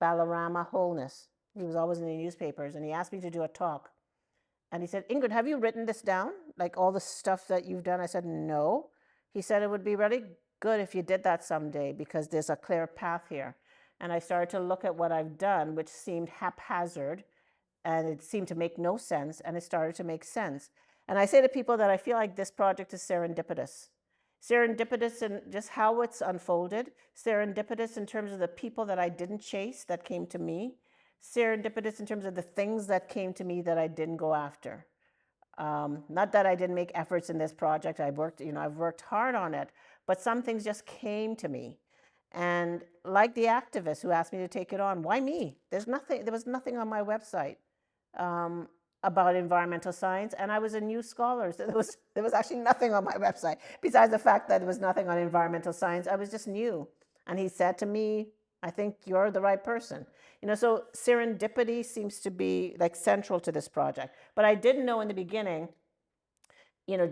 Balarama Wholeness. He was always in the newspapers, and he asked me to do a talk. And he said, Ingrid, have you written this down? Like all the stuff that you've done? I said, no. He said, it would be really good if you did that someday because there's a clear path here. And I started to look at what I've done, which seemed haphazard, and it seemed to make no sense, and it started to make sense. And I say to people that I feel like this project is serendipitous. Serendipitous in just how it's unfolded, serendipitous in terms of the people that I didn't chase that came to me, serendipitous in terms of the things that came to me that I didn't go after. Not that I didn't make efforts in this project. I've worked hard on it, but some things just came to me. And like the activist who asked me to take it on, why me? There was nothing on my website about environmental science, and I was a new scholar, so there was actually nothing on my website besides the fact that there was nothing on environmental science. I was just new, and he said to me, I think you're the right person. So serendipity seems to be like central to this project. But I didn't know in the beginning,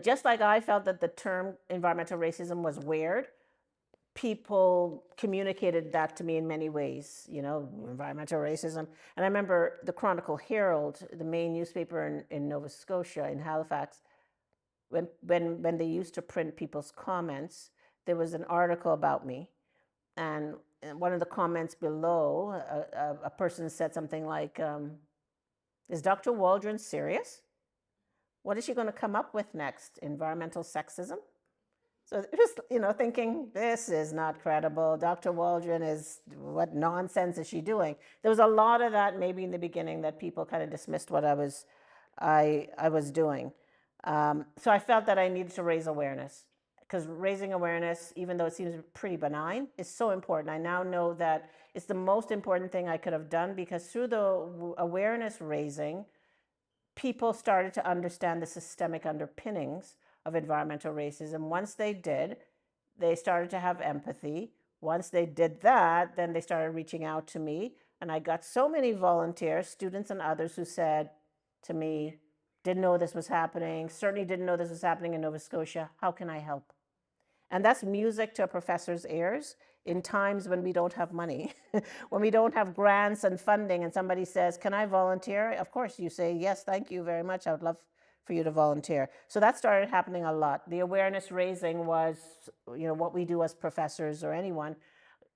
just like I felt that the term environmental racism was weird, people communicated that to me in many ways, environmental racism. And I remember the Chronicle Herald, the main newspaper in Nova Scotia, in Halifax, when they used to print people's comments, there was an article about me. And one of the comments below, a person said something like, is Dr. Waldron serious? What is she going to come up with next? Environmental sexism? So just, thinking, this is not credible. Dr. Waldron what nonsense is she doing? There was a lot of that maybe in the beginning that people kind of dismissed what I was doing. So I felt that I needed to raise awareness, because raising awareness, even though it seems pretty benign, is so important. I now know that it's the most important thing I could have done, because through the awareness raising, people started to understand the systemic underpinnings of environmental racism. Once they did, they started to have empathy. Once they did that, then they started reaching out to me. And I got so many volunteers, students and others, who said to me, didn't know this was happening, certainly didn't know this was happening in Nova Scotia. How can I help? And that's music to a professor's ears in times when we don't have money, when we don't have grants and funding, and somebody says, can I volunteer? Of course, you say, yes, thank you very much. I would love for you to volunteer. So that started happening a lot. The awareness raising was, what we do as professors or anyone,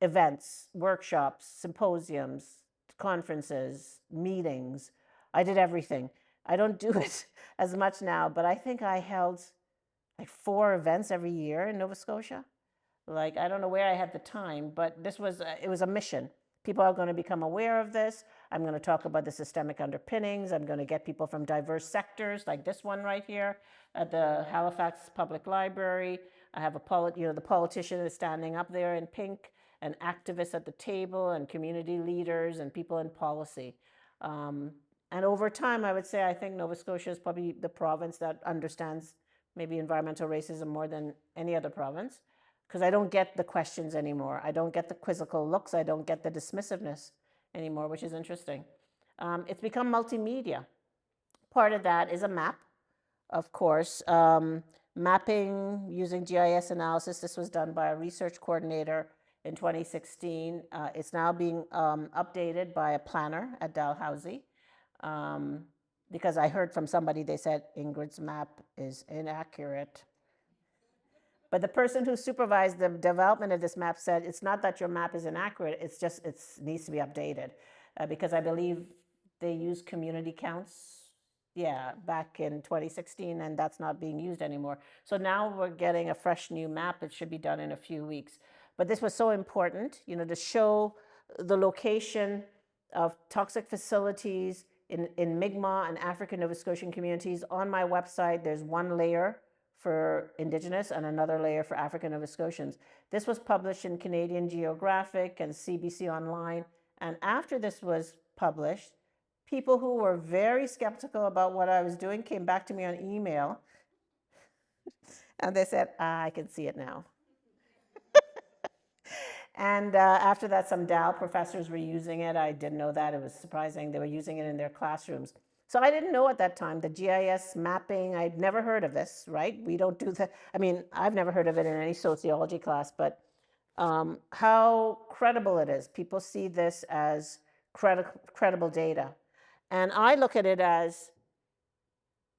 events, workshops, symposiums, conferences, meetings. I did everything. I don't do it as much now, but I think I held like 4 events every year in Nova Scotia. Like, I don't know where I had the time, but it was a mission. People are going to become aware of this. I'm going to talk about the systemic underpinnings. I'm going to get people from diverse sectors, like this one right here at the Halifax Public Library. I have the politician is standing up there in pink, and activists at the table, and community leaders, and people in policy. And over time, I would say, I think Nova Scotia is probably the province that understands maybe environmental racism more than any other province, because I don't get the questions anymore. I don't get the quizzical looks. I don't get the dismissiveness anymore, which is interesting. It's become multimedia. Part of that is a map, of course. Mapping using GIS analysis. This was done by a research coordinator in 2016. It's now being updated by a planner at Dalhousie. Because I heard from somebody, they said, Ingrid's map is inaccurate. But the person who supervised the development of this map said, it's not that your map is inaccurate, it's just it needs to be updated. Because I believe they used community counts, back in 2016, and that's not being used anymore. So now we're getting a fresh new map. It should be done in a few weeks. But this was so important, to show the location of toxic facilities in Mi'kmaq and African Nova Scotian communities. On my website, there's one layer for Indigenous and another layer for African Nova Scotians. This was published in Canadian Geographic and CBC Online. And after this was published, people who were very skeptical about what I was doing came back to me on email. And they said, I can see it now. And after that, some Dal professors were using it. I didn't know that. It was surprising. They were using it in their classrooms. So I didn't know at that time the GIS mapping. I'd never heard of this, right? We don't do that. I mean, I've never heard of it in any sociology class, but how credible it is. People see this as credible data. And I look at it as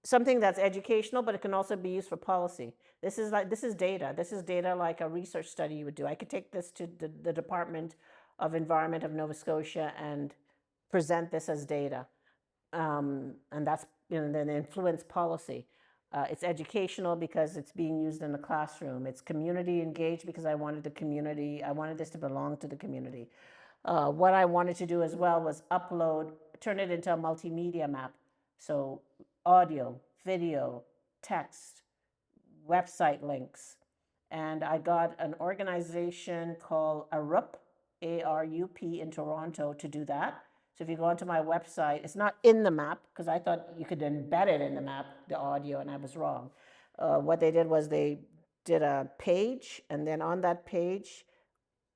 something that's educational, but it can also be used for policy. This is data. This is data like a research study you would do. I could take this to the Department of Environment of Nova Scotia and present this as data. And that's, then influence policy. It's educational because it's being used in the classroom. It's community engaged because I wanted this to belong to the community. What I wanted to do as well was turn it into a multimedia map. So audio, video, text, website links. And I got an organization called ARUP, A-R-U-P, in Toronto to do that. So if you go onto my website, it's not in the map because I thought you could embed it in the map, the audio, and I was wrong. What they did was they did a page, and then on that page,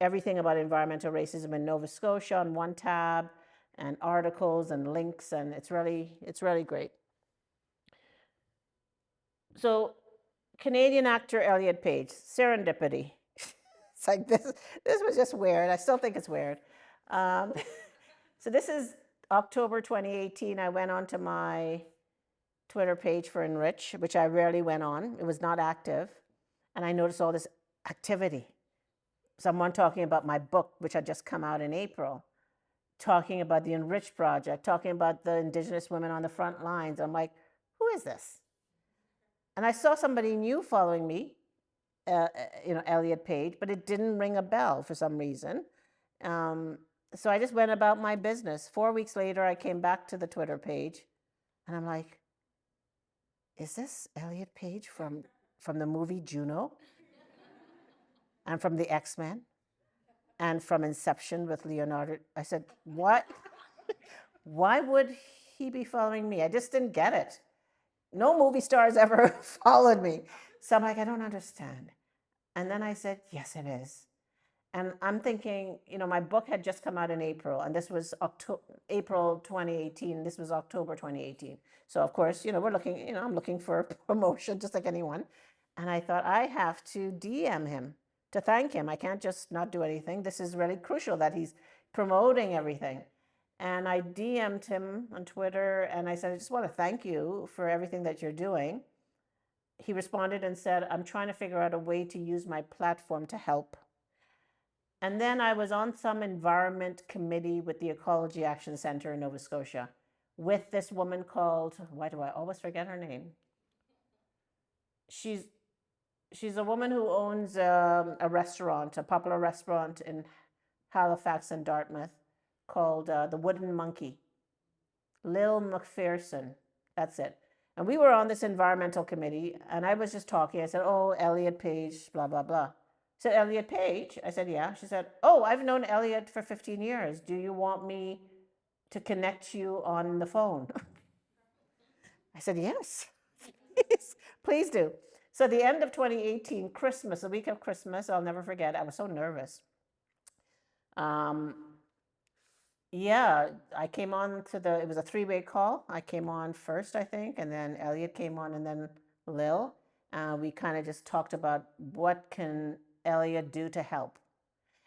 everything about environmental racism in Nova Scotia on one tab, and articles and links, and it's really great. So Canadian actor Elliot Page, serendipity. It's like this was just weird. I still think it's weird. So this is October 2018. I went onto my Twitter page for Enrich, which I rarely went on. It was not active. And I noticed all this activity. Someone talking about my book, which had just come out in April, talking about the Enrich project, talking about the Indigenous women on the front lines. I'm like, who is this? And I saw somebody new following me, Elliot Page, but it didn't ring a bell for some reason. So I just went about my business. 4 weeks later, I came back to the Twitter page, and I'm like, is this Elliot Page from the movie Juno? And from the X-Men? And from Inception with Leonardo? I said, what? Why would he be following me? I just didn't get it. No movie stars ever followed me. So I'm like, I don't understand. And then I said, yes, it is. And I'm thinking, my book had just come out in April, and this was April 2018. This was October 2018. So of course, we're looking, I'm looking for a promotion just like anyone. And I thought I have to DM him to thank him. I can't just not do anything. This is really crucial that he's promoting everything. And I DM'd him on Twitter, and I said, I just want to thank you for everything that you're doing. He responded and said, I'm trying to figure out a way to use my platform to help. And then I was on some environment committee with the Ecology Action Center in Nova Scotia with this woman called, why do I always forget her name? She's a woman who owns a restaurant, a popular restaurant in Halifax and Dartmouth called The Wooden Monkey. Lil McPherson, that's it. And we were on this environmental committee, and I was just talking. I said, oh, Elliot Page, blah, blah, blah. Said, Elliot Page? I said, yeah. She said, oh, I've known Elliot for 15 years. Do you want me to connect you on the phone? I said, yes, please do. So the end of 2018, Christmas, the week of Christmas, I'll never forget. I was so nervous. Yeah, I came on it was a 3-way call. I came on first, I think, and then Elliot came on, and then Lil. We kind of just talked about what can Elliot do to help.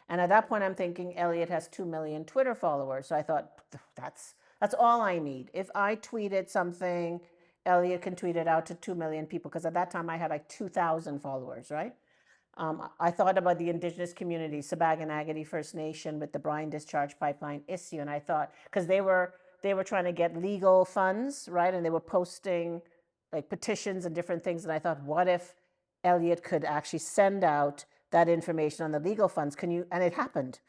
And at that point, I'm thinking Elliot has 2 million Twitter followers. So I thought, that's all I need. If I tweeted something, Elliot can tweet it out to 2 million people, because at that time I had like 2,000 followers, right? I thought about the Indigenous community, Sabaganagadie First Nation, with the brine discharge pipeline issue. And I thought, because they were trying to get legal funds, right? And they were posting like petitions and different things. And I thought, what if Elliot could actually send out that information on the legal funds? And it happened.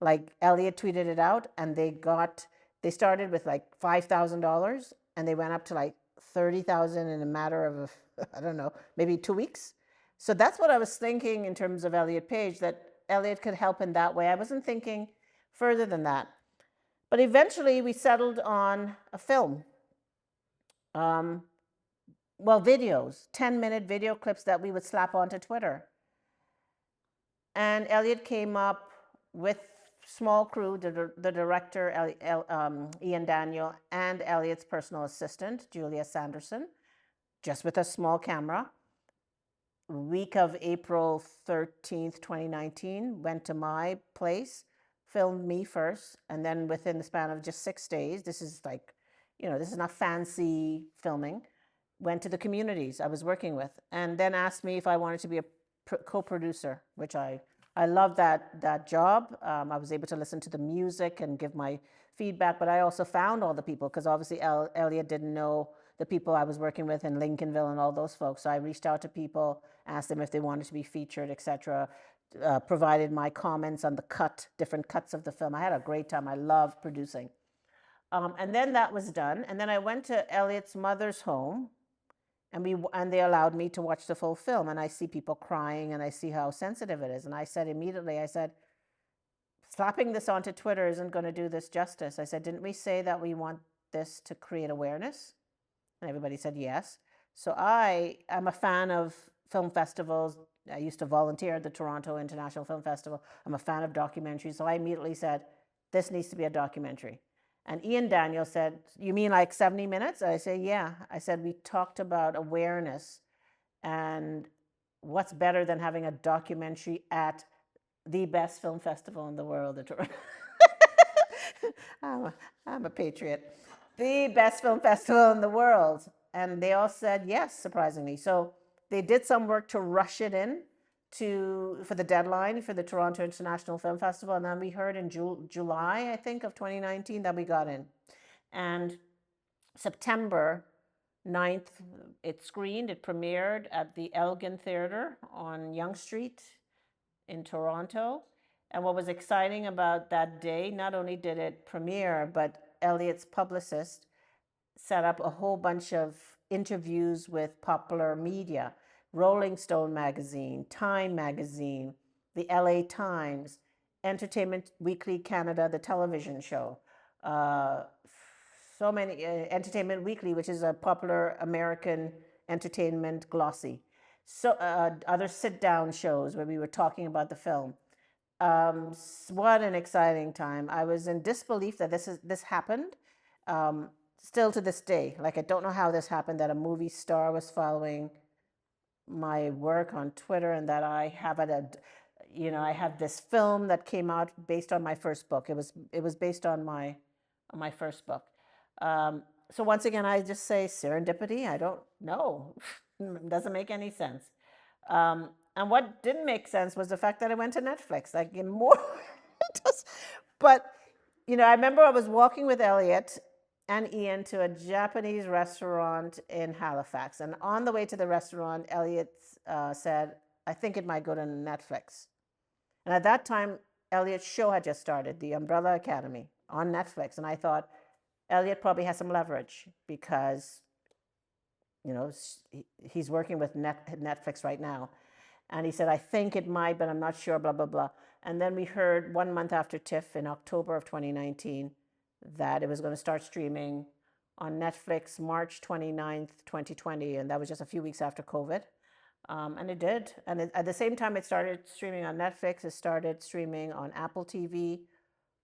Like Elliot tweeted it out, and they started with like $5,000, and they went up to like 30,000 in a matter of, I don't know, maybe 2 weeks. So that's what I was thinking in terms of Elliot Page, that Elliot could help in that way. I wasn't thinking further than that. But eventually we settled on a film. Videos, 10-minute video clips that we would slap onto Twitter. And Elliot came up with small crew, the director, Ian Daniel, and Elliot's personal assistant, Julia Sanderson, just with a small camera. Week of April 13th, 2019, went to my place, filmed me first, and then within the span of just 6 days, this is like, this is not fancy filming. went to the communities I was working with, and then asked me if I wanted to be a co-producer, which I loved that job. I was able to listen to the music and give my feedback, but I also found all the people, because obviously Elliot didn't know the people I was working with in Lincolnville and all those folks. So I reached out to people, asked them if they wanted to be featured, etc. Provided my comments on the different cuts of the film. I had a great time. I loved producing. And then that was done. And then I went to Elliot's mother's home, and they allowed me to watch the full film. And I see people crying, and I see how sensitive it is. And I said immediately, I said, slapping this onto Twitter isn't going to do this justice. I said, didn't we say that we want this to create awareness? And everybody said yes. So I am a fan of film festivals. I used to volunteer at the Toronto International Film Festival. I'm a fan of documentaries. So I immediately said, this needs to be a documentary. And Ian Daniel said, you mean like 70 minutes? I said, yeah. I said, we talked about awareness, and what's better than having a documentary at the best film festival in the world? I'm a patriot. The best film festival in the world. And they all said yes, surprisingly. So they did some work to rush it in for the deadline for the Toronto International Film Festival. And then we heard in July, I think, of 2019 that we got in. And September 9th, it premiered at the Elgin Theatre on Yonge Street in Toronto. And what was exciting about that day, not only did it premiere, but Elliot's publicist set up a whole bunch of interviews with popular media, Rolling Stone magazine, Time magazine, the LA Times, Entertainment Weekly Canada, the television show, so many, Entertainment Weekly, which is a popular American entertainment glossy. So other sit-down shows where we were talking about the film. What an exciting time. I was in disbelief that this happened. Still to this day, like, I don't know how this happened, that a movie star was following my work on Twitter, and that I have I have this film that came out based on my first book. It was based on my first book. So once again, I just say serendipity. I don't know. It doesn't make any sense. And what didn't make sense was the fact that I went to Netflix. Like, in more, but I remember I was walking with Elliot and Ian to a Japanese restaurant in Halifax, and on the way to the restaurant, Elliot said, "I think it might go to Netflix." And at that time, Elliot's show had just started, The Umbrella Academy, on Netflix, and I thought, Elliot probably has some leverage because, he's working with Netflix right now. And he said, I think it might, but I'm not sure, blah, blah, blah. And then we heard 1 month after TIFF in October of 2019 that it was going to start streaming on Netflix March 29th, 2020. And that was just a few weeks after COVID. And it did. And at the same time it started streaming on Netflix, it started streaming on Apple TV,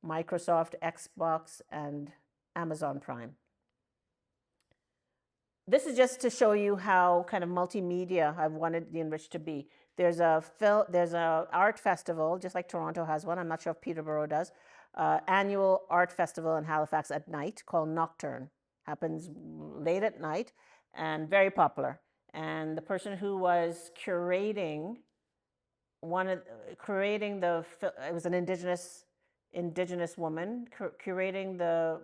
Microsoft, Xbox, and Amazon Prime. This is just to show you how kind of multimedia I've wanted the Enriched to be. There's a art festival, just like Toronto has one. I'm not sure if Peterborough does. Annual art festival in Halifax at night called Nocturne. Happens late at night and very popular. And the person who was curating it was an indigenous woman curating the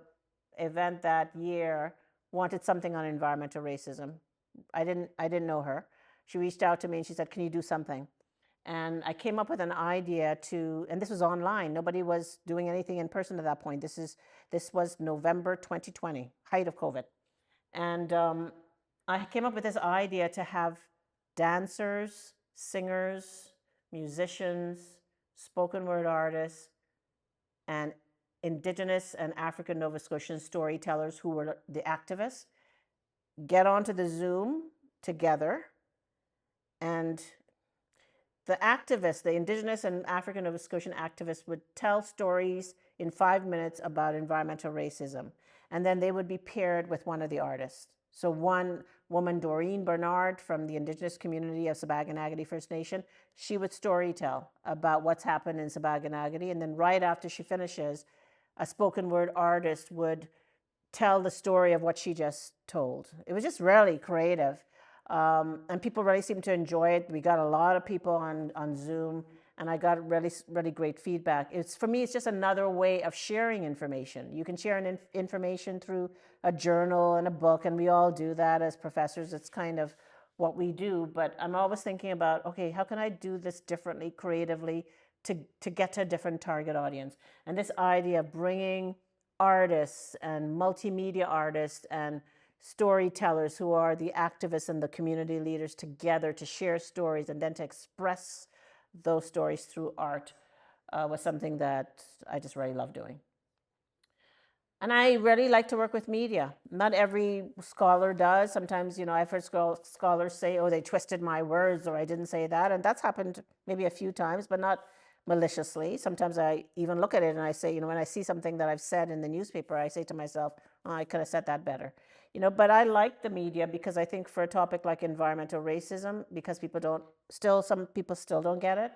event that year, wanted something on environmental racism. I didn't know her. She reached out to me and she said, can you do something? And I came up with an idea and this was online. Nobody was doing anything in person at that point. This was November 2020, height of COVID. And I came up with this idea to have dancers, singers, musicians, spoken word artists, and Indigenous and African Nova Scotian storytellers who were the activists get onto the Zoom together, and the activists, the Indigenous and African Nova Scotian activists, would tell stories in 5 minutes about environmental racism, and then they would be paired with one of the artists. So one woman, Doreen Bernard, from the Indigenous community of Subaganagadie First Nation, she would storytell about what's happened in Subaganagadie, and then right after she finishes, a spoken word artist would tell the story of what she just told. It was just really creative. And people really seemed to enjoy it. We got a lot of people on Zoom, and I got really, really great feedback. For me, it's just another way of sharing information. You can share information through a journal and a book, and we all do that as professors. It's kind of what we do, but I'm always thinking about, okay, how can I do this differently, creatively, to get to a different target audience? And this idea of bringing artists and multimedia artists and storytellers who are the activists and the community leaders together to share stories and then to express those stories through art was something that I just really love doing. And I really like to work with media. Not every scholar does. Sometimes, I've heard scholars say, oh, they twisted my words, or I didn't say that. And that's happened maybe a few times, but not maliciously. Sometimes I even look at it and I say, when I see something that I've said in the newspaper, I say to myself, oh, I could have said that better. But I like the media because I think for a topic like environmental racism, because some people still don't get it,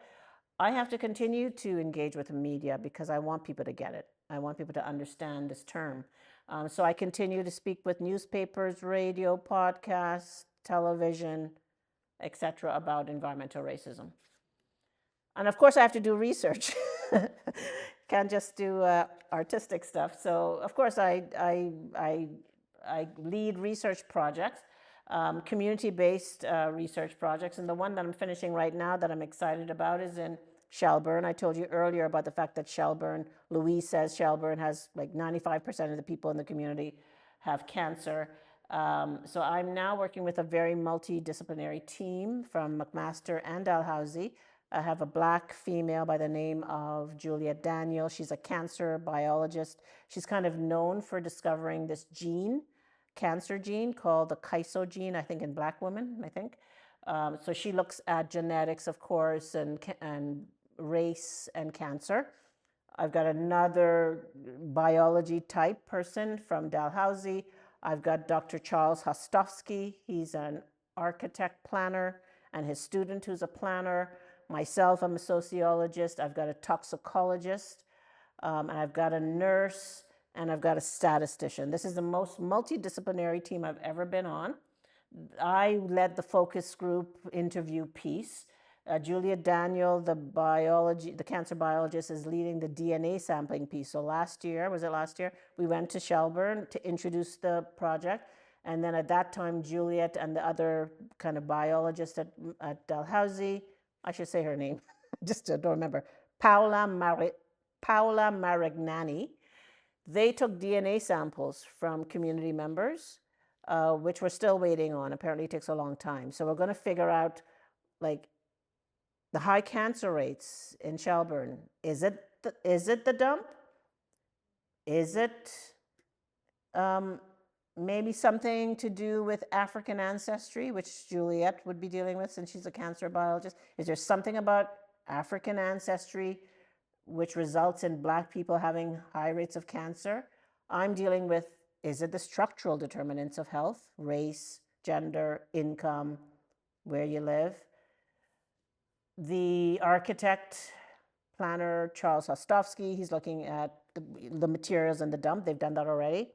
I have to continue to engage with the media because I want people to get it. I want people to understand this term. So I continue to speak with newspapers, radio, podcasts, television, etc., about environmental racism. And of course, I have to do research. Can't just do artistic stuff. So of course, I lead research projects, community-based research projects. And the one that I'm finishing right now that I'm excited about is in Shelburne. I told you earlier about the fact that Louise says Shelburne has like 95% of the people in the community have cancer. So I'm now working with a very multidisciplinary team from McMaster and Dalhousie. I have a Black female by the name of Juliet Daniel. She's a cancer biologist. She's kind of known for discovering this cancer gene called the Chiso gene, I think in Black women, I think. So she looks at genetics, of course, and race and cancer. I've got another biology type person from Dalhousie. I've got Dr. Charles Hostovsky. He's an architect planner, and his student who's a planner. Myself, I'm a sociologist. I've got a toxicologist, and I've got a nurse, and I've got a statistician. This is the most multidisciplinary team I've ever been on. I led the focus group interview piece. Julia Daniel, the cancer biologist, is leading the DNA sampling piece. So last year, we went to Shelburne to introduce the project. And then at that time, Juliet and the other kind of biologist at Dalhousie, I should say her name, just don't remember, Paola Marignani, they took DNA samples from community members, which we're still waiting on. Apparently it takes a long time. So we're going to figure out, like, the high cancer rates in Shelburne. Is it the dump? Is it maybe something to do with African ancestry, which Juliet would be dealing with since she's a cancer biologist? Is there something about African ancestry which results in Black people having high rates of cancer? I'm dealing with, is it the structural determinants of health, race, gender, income, where you live? The architect, planner, Charles Hostovsky, he's looking at the materials in the dump. They've done that already.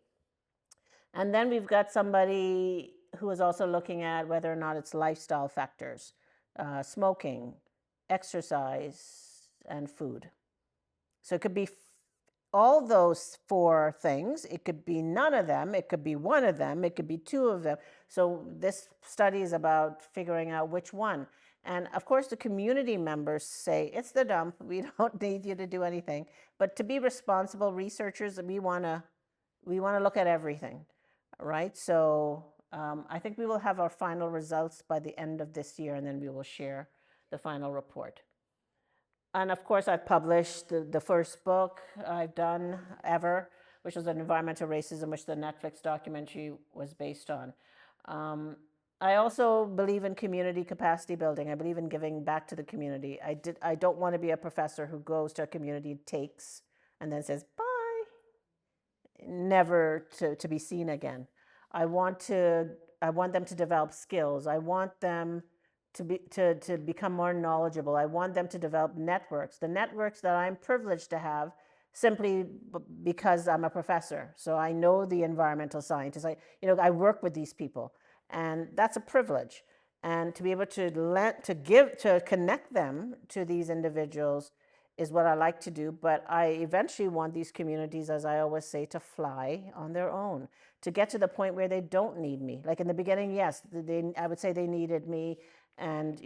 And then we've got somebody who is also looking at whether or not it's lifestyle factors, smoking, exercise, and food. So it could be all those four things. It could be none of them. It could be one of them. It could be two of them. So this study is about figuring out which one. And of course, the community members say, it's the dump. We don't need you to do anything. But to be responsible researchers, we want to look at everything, right? So I think we will have our final results by the end of this year, and then we will share the final report. And of course, I've published the first book I've done ever, which was on environmental racism, which the Netflix documentary was based on. I also believe in community capacity building. I believe in giving back to the community. I don't want to be a professor who goes to a community, takes, and then says, bye, never to be seen again. I want them to develop skills. I want them to become more knowledgeable. I want them to develop networks. The networks that I'm privileged to have simply because I'm a professor. So I know the environmental scientists. I work with these people, and that's a privilege. And to be able to connect them to these individuals is what I like to do. But I eventually want these communities, as I always say, to fly on their own, to get to the point where they don't need me. Like in the beginning, yes, I would say they needed me. And,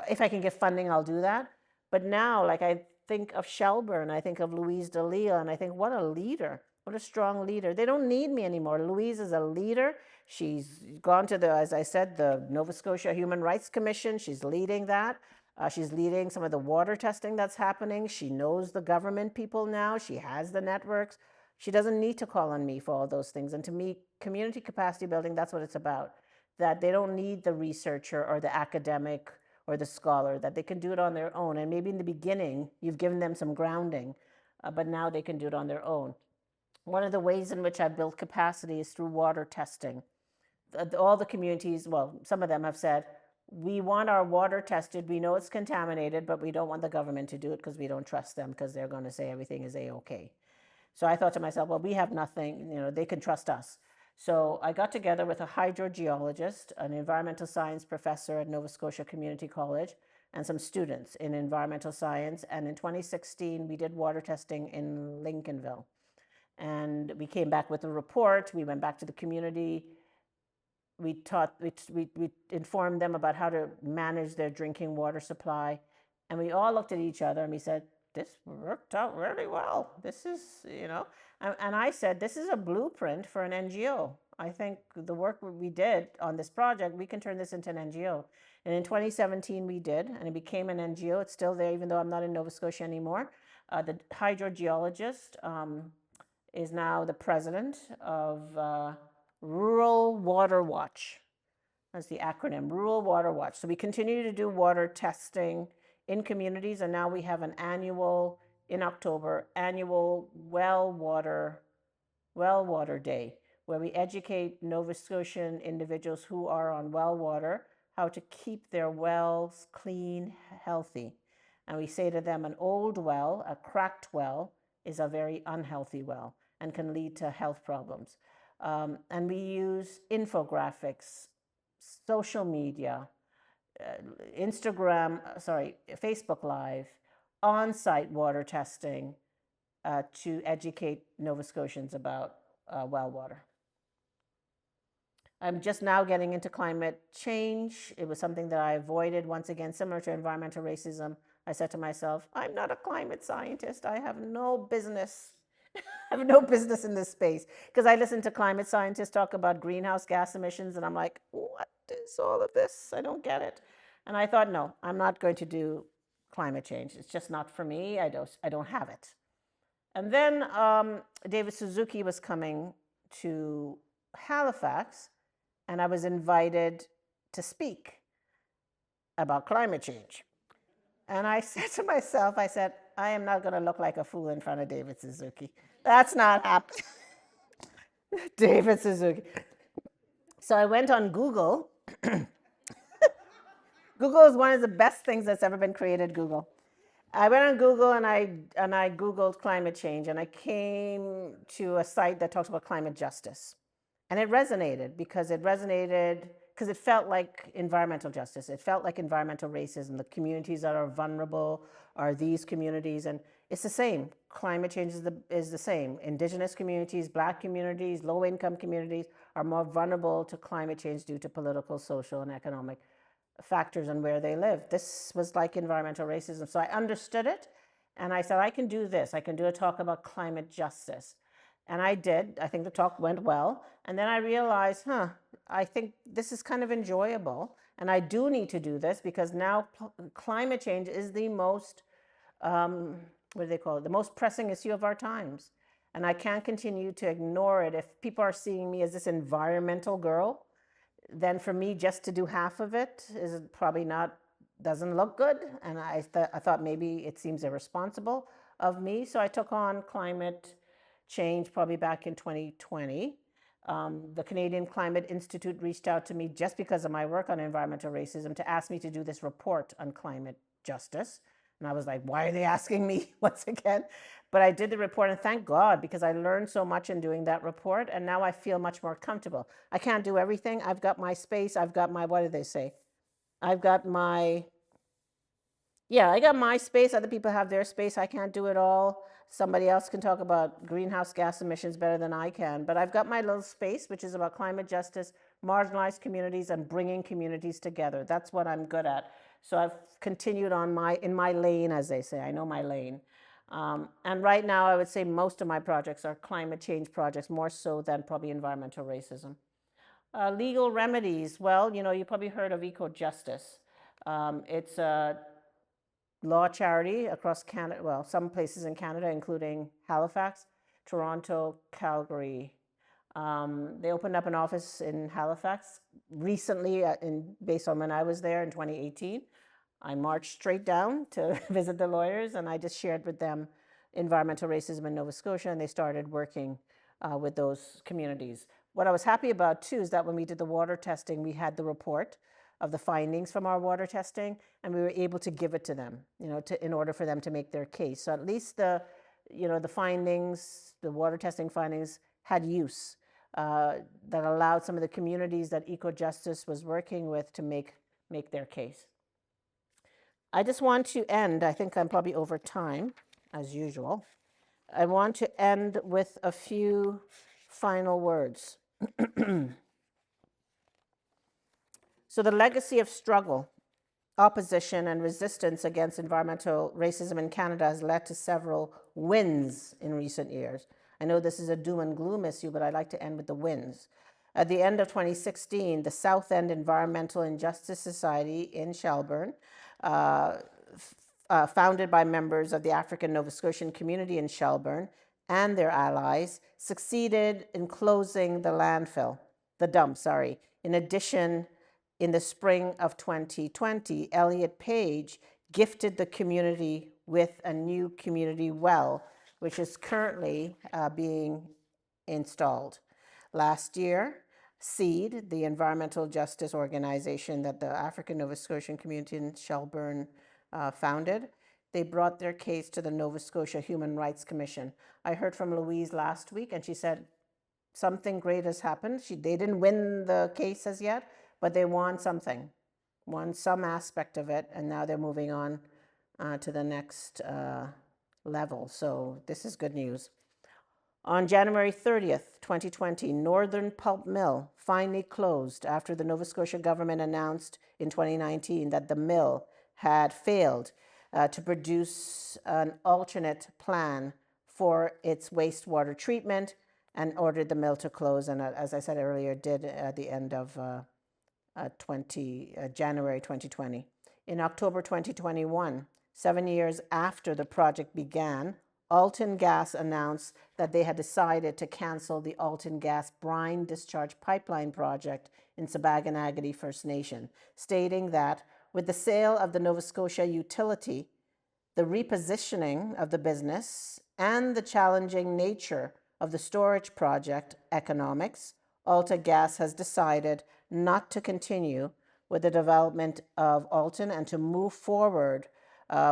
if I can get funding, I'll do that. But now, like, I think of Shelburne, I think of Louise DeLeo, and I think, what a leader, what a strong leader. They don't need me anymore. Louise is a leader. She's gone to as I said, the Nova Scotia Human Rights Commission. She's leading that. She's leading some of the water testing that's happening. She knows the government people now. She has the networks. She doesn't need to call on me for all those things. And to me, community capacity building, that's what it's about. That they don't need the researcher or the academic or the scholar, that they can do it on their own. And maybe in the beginning, you've given them some grounding, but now they can do it on their own. One of the ways in which I built capacity is through water testing. All the communities, well, some of them have said, we want our water tested. We know it's contaminated, but we don't want the government to do it because we don't trust them, because they're going to say everything is A-OK. So I thought to myself, well, we have nothing, they can trust us. So I got together with a hydrogeologist, an environmental science professor at Nova Scotia Community College, and some students in environmental science. And in 2016, we did water testing in Lincolnville. And we came back with a report. We went back to the community. We informed them about how to manage their drinking water supply. And we all looked at each other and we said, this worked out really well. This is, and I said, this is a blueprint for an NGO. I think the work we did on this project, we can turn this into an NGO. And in 2017, we did, and it became an NGO. It's still there, even though I'm not in Nova Scotia anymore. The hydrogeologist is now the president of Rural Water Watch. That's the acronym, Rural Water Watch. So we continue to do water testing in communities, and now we have an annual, in October, annual well water day, where we educate Nova Scotian individuals who are on well water how to keep their wells clean, healthy. And we say to them, an old well, a cracked well, is a very unhealthy well and can lead to health problems. And we use infographics, social media, Facebook Live, on-site water testing to educate Nova Scotians about well water. I'm just now getting into climate change. It was something that I avoided. Once again, similar to environmental racism, I said to myself, I'm not a climate scientist. I have no business. I have no business in this space, because I listen to climate scientists talk about greenhouse gas emissions, and I'm like, what is all of this? I don't get it. And I thought, no, I'm not going to do climate change. It's just not for me. I don't have it. And then David Suzuki was coming to Halifax, and I was invited to speak about climate change. And I said to myself, I am not going to look like a fool in front of David Suzuki. That's not happening. David Suzuki. So I went on Google. Google is one of the best things that's ever been created, Google. I went on Google and I Googled climate change, and I came to a site that talks about climate justice. And it resonated because it felt like environmental justice. It felt like environmental racism. The communities that are vulnerable are these communities, and it's the same. Climate change is the same. Indigenous communities, Black communities, low-income communities are more vulnerable to climate change due to political, social, and economic factors and where they live. This was like environmental racism. So I understood it, and I said, I can do this. I can do a talk about climate justice. And I did. I think the talk went well. And then I realized, I think this is kind of enjoyable. And I do need to do this because now climate change is the most, what do they call it? The most pressing issue of our times. And I can't continue to ignore it. If people are seeing me as this environmental girl, then for me just to do half of it is probably doesn't look good. And I thought maybe it seems irresponsible of me. So I took on climate change probably back in 2020. The Canadian Climate Institute reached out to me just because of my work on environmental racism to ask me to do this report on climate justice. And I was like, why are they asking me once again? But I did the report, and thank God, because I learned so much in doing that report, and now I feel much more comfortable. I can't do everything. I've got my space. I've got my, what do they say? I've got my, yeah, I got my space. Other people have their space. I can't do it all. Somebody else can talk about greenhouse gas emissions better than I can. But I've got my little space, which is about climate justice, marginalized communities, and bringing communities together. That's what I'm good at. So I've continued on in my lane, as they say. I know my lane. And right now, I would say most of my projects are climate change projects, more so than probably environmental racism. Legal remedies. Well, you probably heard of eco-justice. It's a law charity across Canada, well, some places in Canada, including Halifax, Toronto, Calgary. They opened up an office in Halifax recently, based on when I was there in 2018. I marched straight down to visit the lawyers, and I just shared with them environmental racism in Nova Scotia, and they started working with those communities. What I was happy about, too, is that when we did the water testing, we had the report of the findings from our water testing, and we were able to give it to them, in order for them to make their case. So at least the findings, the water testing findings, had use that allowed some of the communities that eco-justice was working with to make their case. I just want to end, I think I'm probably over time, as usual. I want to end with a few final words. So the legacy of struggle, opposition, and resistance against environmental racism in Canada has led to several wins in recent years. I know this is a doom and gloom issue, but I'd like to end with the wins. At the end of 2016, the South End Environmental Injustice Society in Shelburne, founded by members of the African Nova Scotian community in Shelburne and their allies, succeeded in closing the dump. In addition, in the spring of 2020, Elliot Page gifted the community with a new community well, which is currently being installed. Last year, SEED, the environmental justice organization that the African Nova Scotian community in Shelburne founded, they brought their case to the Nova Scotia Human Rights Commission. I heard from Louise last week, and she said something great has happened. They didn't win the case as yet, but they won something, won some aspect of it, and now they're moving on to the next level. So this is good news. On January 30th, 2020, Northern Pulp Mill finally closed after the Nova Scotia government announced in 2019 that the mill had failed to produce an alternate plan for its wastewater treatment and ordered the mill to close. And as I said earlier, did at the end of January 2020. In October 2021, 7 years after the project began, Alton Gas announced that they had decided to cancel the Alton Gas brine discharge pipeline project in Sabaganagati First Nation, stating that with the sale of the Nova Scotia utility, the repositioning of the business, and the challenging nature of the storage project economics, Alta Gas has decided not to continue with the development of Alton and to move forward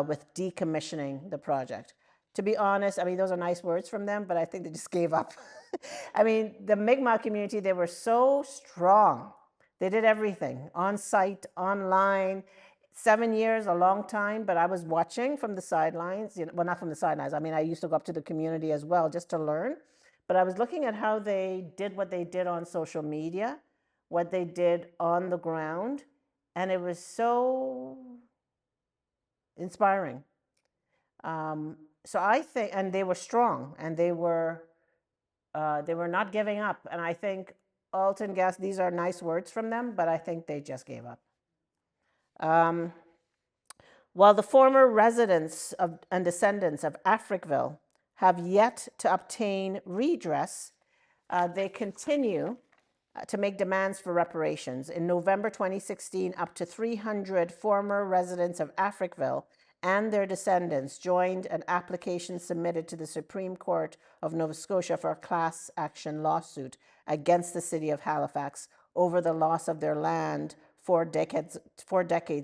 with decommissioning the project. To be honest, I mean, those are nice words from them, but I think they just gave up. I mean, the Mi'kmaq community, they were so strong. They did everything, on site, online. 7 years, a long time, but I was watching from the sidelines. Well, not from the sidelines. I mean, I used to go up to the community as well just to learn. But I was looking at how they did what they did on social media, what they did on the ground, and it was so inspiring. So I think, and they were strong, and they were not giving up. And I think Alton Gas, these are nice words from them, but I think they just gave up. While the former residents and descendants of Africville have yet to obtain redress, they continue to make demands for reparations. In November 2016, up to 300 former residents of Africville and their descendants joined an application submitted to the Supreme Court of Nova Scotia for a class action lawsuit against the city of Halifax over the loss of their land 4 decades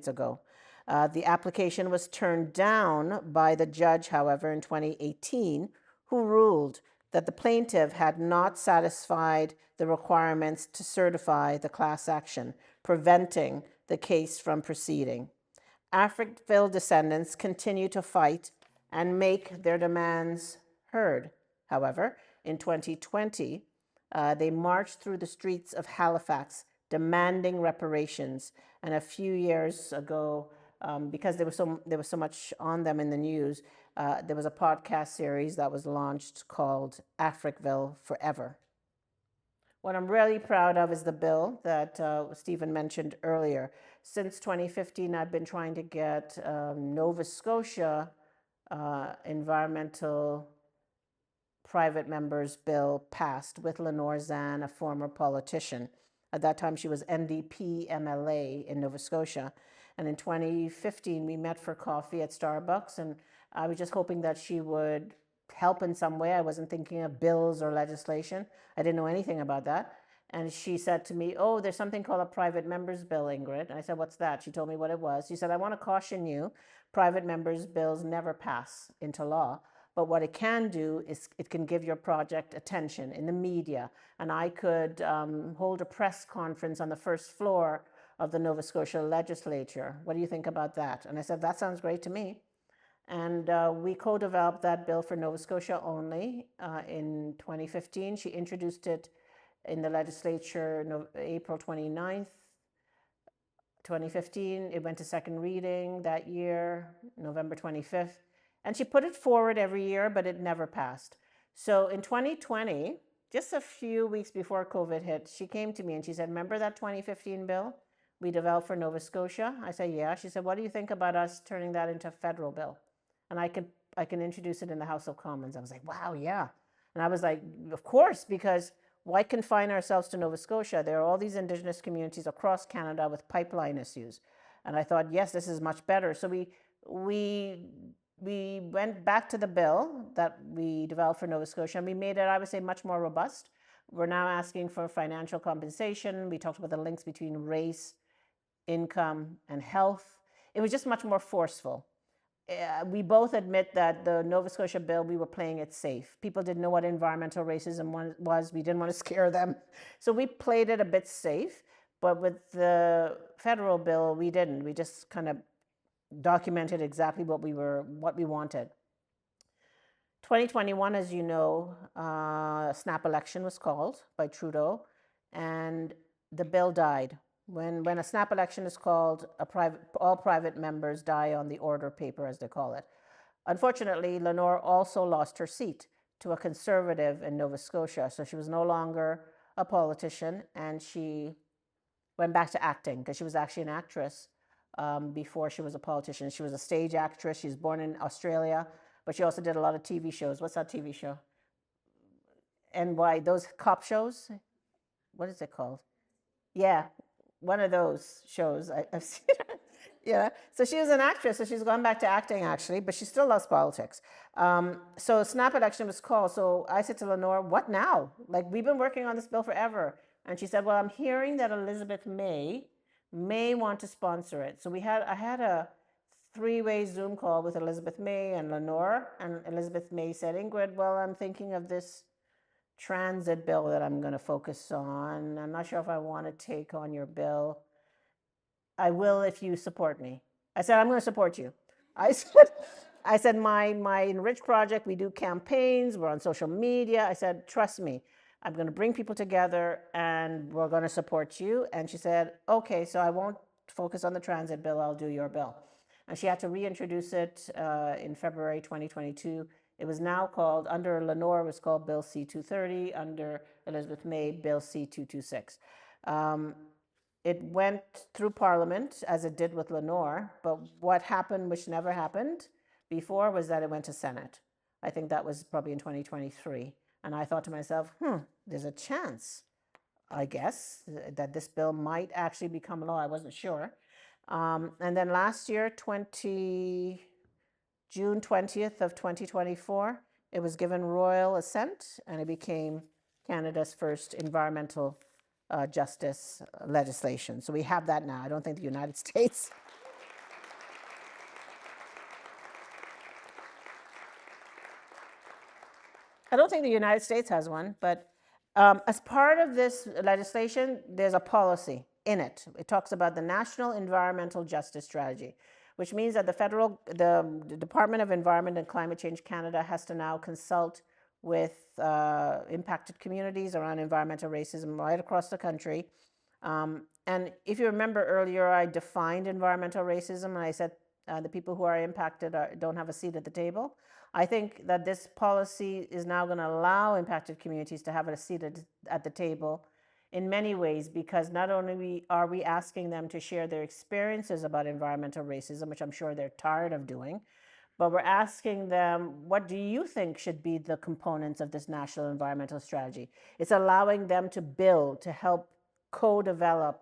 ago. The application was turned down by the judge, however, in 2018, who ruled that the plaintiff had not satisfied the requirements to certify the class action, preventing the case from proceeding. Africville descendants continue to fight and make their demands heard. However, in 2020, they marched through the streets of Halifax demanding reparations. And a few years ago, because there was so much on them in the news, there was a podcast series that was launched called Africville Forever. What I'm really proud of is the bill that Stephen mentioned earlier. Since 2015, I've been trying to get Nova Scotia environmental private members bill passed with Lenore Zan, a former politician. At that time, she was NDP MLA in Nova Scotia. And in 2015, we met for coffee at Starbucks, and I was just hoping that she would help in some way. I wasn't thinking of bills or legislation. I didn't know anything about that. And she said to me, oh, there's something called a private members bill, Ingrid. And I said, what's that? She told me what it was. She said, I want to caution you, private members bills never pass into law. But what it can do is it can give your project attention in the media. And I could hold a press conference on the first floor of the Nova Scotia legislature. What do you think about that? And I said, that sounds great to me. And we co-developed that bill for Nova Scotia only in 2015. She introduced it in the legislature April 29th, 2015. It went to second reading that year, November 25th. And she put it forward every year, but it never passed. So in 2020, just a few weeks before COVID hit, she came to me and she said, remember that 2015 bill we developed for Nova Scotia? I said, yeah. She said, what do you think about us turning that into a federal bill? And I can introduce it in the House of Commons. I was like, wow, yeah. And I was like, of course, because why confine ourselves to Nova Scotia? There are all these Indigenous communities across Canada with pipeline issues. And I thought, yes, this is much better. So we went back to the bill that we developed for Nova Scotia, and we made it, I would say, much more robust. We're now asking for financial compensation. We talked about the links between race, income, and health. It was just much more forceful. We both admit that the Nova Scotia bill, we were playing it safe. People didn't know what environmental racism was. We didn't want to scare them. So we played it a bit safe. But with the federal bill, we didn't. We just kind of documented exactly what we wanted. 2021, as you know, a snap election was called by Trudeau, and the bill died. When a snap election is called, all private members die on the order paper, as they call it. Unfortunately, Lenore also lost her seat to a Conservative in Nova Scotia, so she was no longer a politician, and she went back to acting, because she was actually an actress before she was a politician. She was a stage actress. She was born in Australia, but she also did a lot of TV shows. What's that TV show? Those cop shows? What is it called? Yeah, one of those shows. I've seen her. Yeah, so she was an actress, so she's gone back to acting actually, but she still loves politics. So snap election was called. So I said to Lenore, what now? Like, we've been working on this bill forever. And she said, well, I'm hearing that Elizabeth may want to sponsor it. So I had a three-way Zoom call with Elizabeth May and Lenore, and Elizabeth May said, Ingrid, well, I'm thinking of this transit bill that I'm going to focus on. I'm not sure if I want to take on your bill. I will if you support me. I said, I'm going to support you. I said, my Enrich project, we do campaigns, we're on social media. I said, trust me, I'm going to bring people together and we're going to support you. And she said, okay, so I won't focus on the transit bill, I'll do your bill. And she had to reintroduce it in February 2022. It was now called, under Lenore, it was called Bill C-230, under Elizabeth May, Bill C-226. It went through Parliament, as it did with Lenore, but what happened, which never happened before, was that it went to Senate. I think that was probably in 2023. And I thought to myself, there's a chance, I guess, that this bill might actually become law. I wasn't sure. And then last year, June 20th of 2024, it was given royal assent, and it became Canada's first environmental justice legislation. So we have that now. I don't think the United States I don't think the United States has one, but as part of this legislation, there's a policy in it. It talks about the National Environmental Justice Strategy, which means that the Department of Environment and Climate Change Canada has to now consult with impacted communities around environmental racism right across the country. And if you remember earlier, I defined environmental racism, and I said the people who are impacted don't have a seat at the table. I think that this policy is now going to allow impacted communities to have a seat at the table in many ways, because not only are we asking them to share their experiences about environmental racism, which I'm sure they're tired of doing, but we're asking them, what do you think should be the components of this national environmental strategy? It's allowing them to build, to help co-develop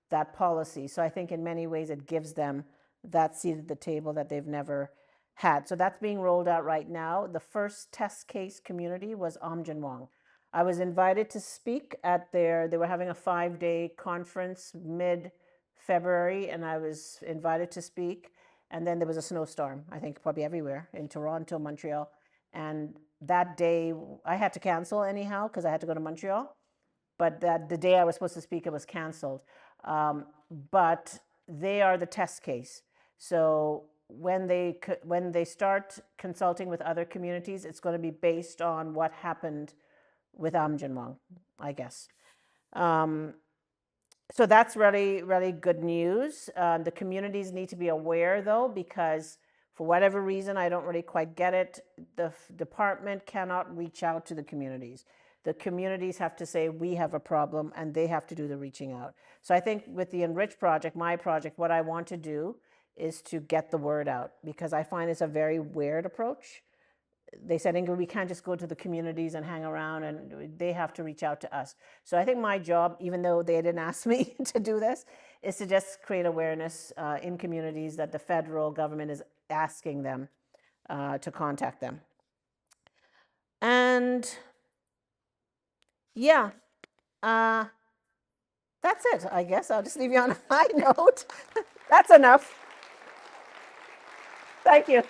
that policy. So I think in many ways it gives them that seat at the table that they've never had. So that's being rolled out right now. The first test case community was Amjinwang. I was invited to speak at they were having a 5-day conference mid-February, and I was invited to speak. And then there was a snowstorm, I think probably everywhere, in Toronto, Montreal. And that day, I had to cancel anyhow because I had to go to Montreal. But the day I was supposed to speak, it was canceled. But they are the test case. So when they start consulting with other communities, it's going to be based on what happened with Amjinwang, I guess. So that's really, really good news. The communities need to be aware, though, because for whatever reason, I don't really quite get it, the department cannot reach out to the communities. The communities have to say, we have a problem, and they have to do the reaching out. So I think with the Enrich project, my project, what I want to do is to get the word out, because I find it's a very weird approach. They said, Ingrid, we can't just go to the communities and hang around, and they have to reach out to us. So I think my job, even though they didn't ask me to do this, is to just create awareness in communities that the federal government is asking them to contact them. And yeah, that's it, I guess. I'll just leave you on a high note. That's enough. Thank you.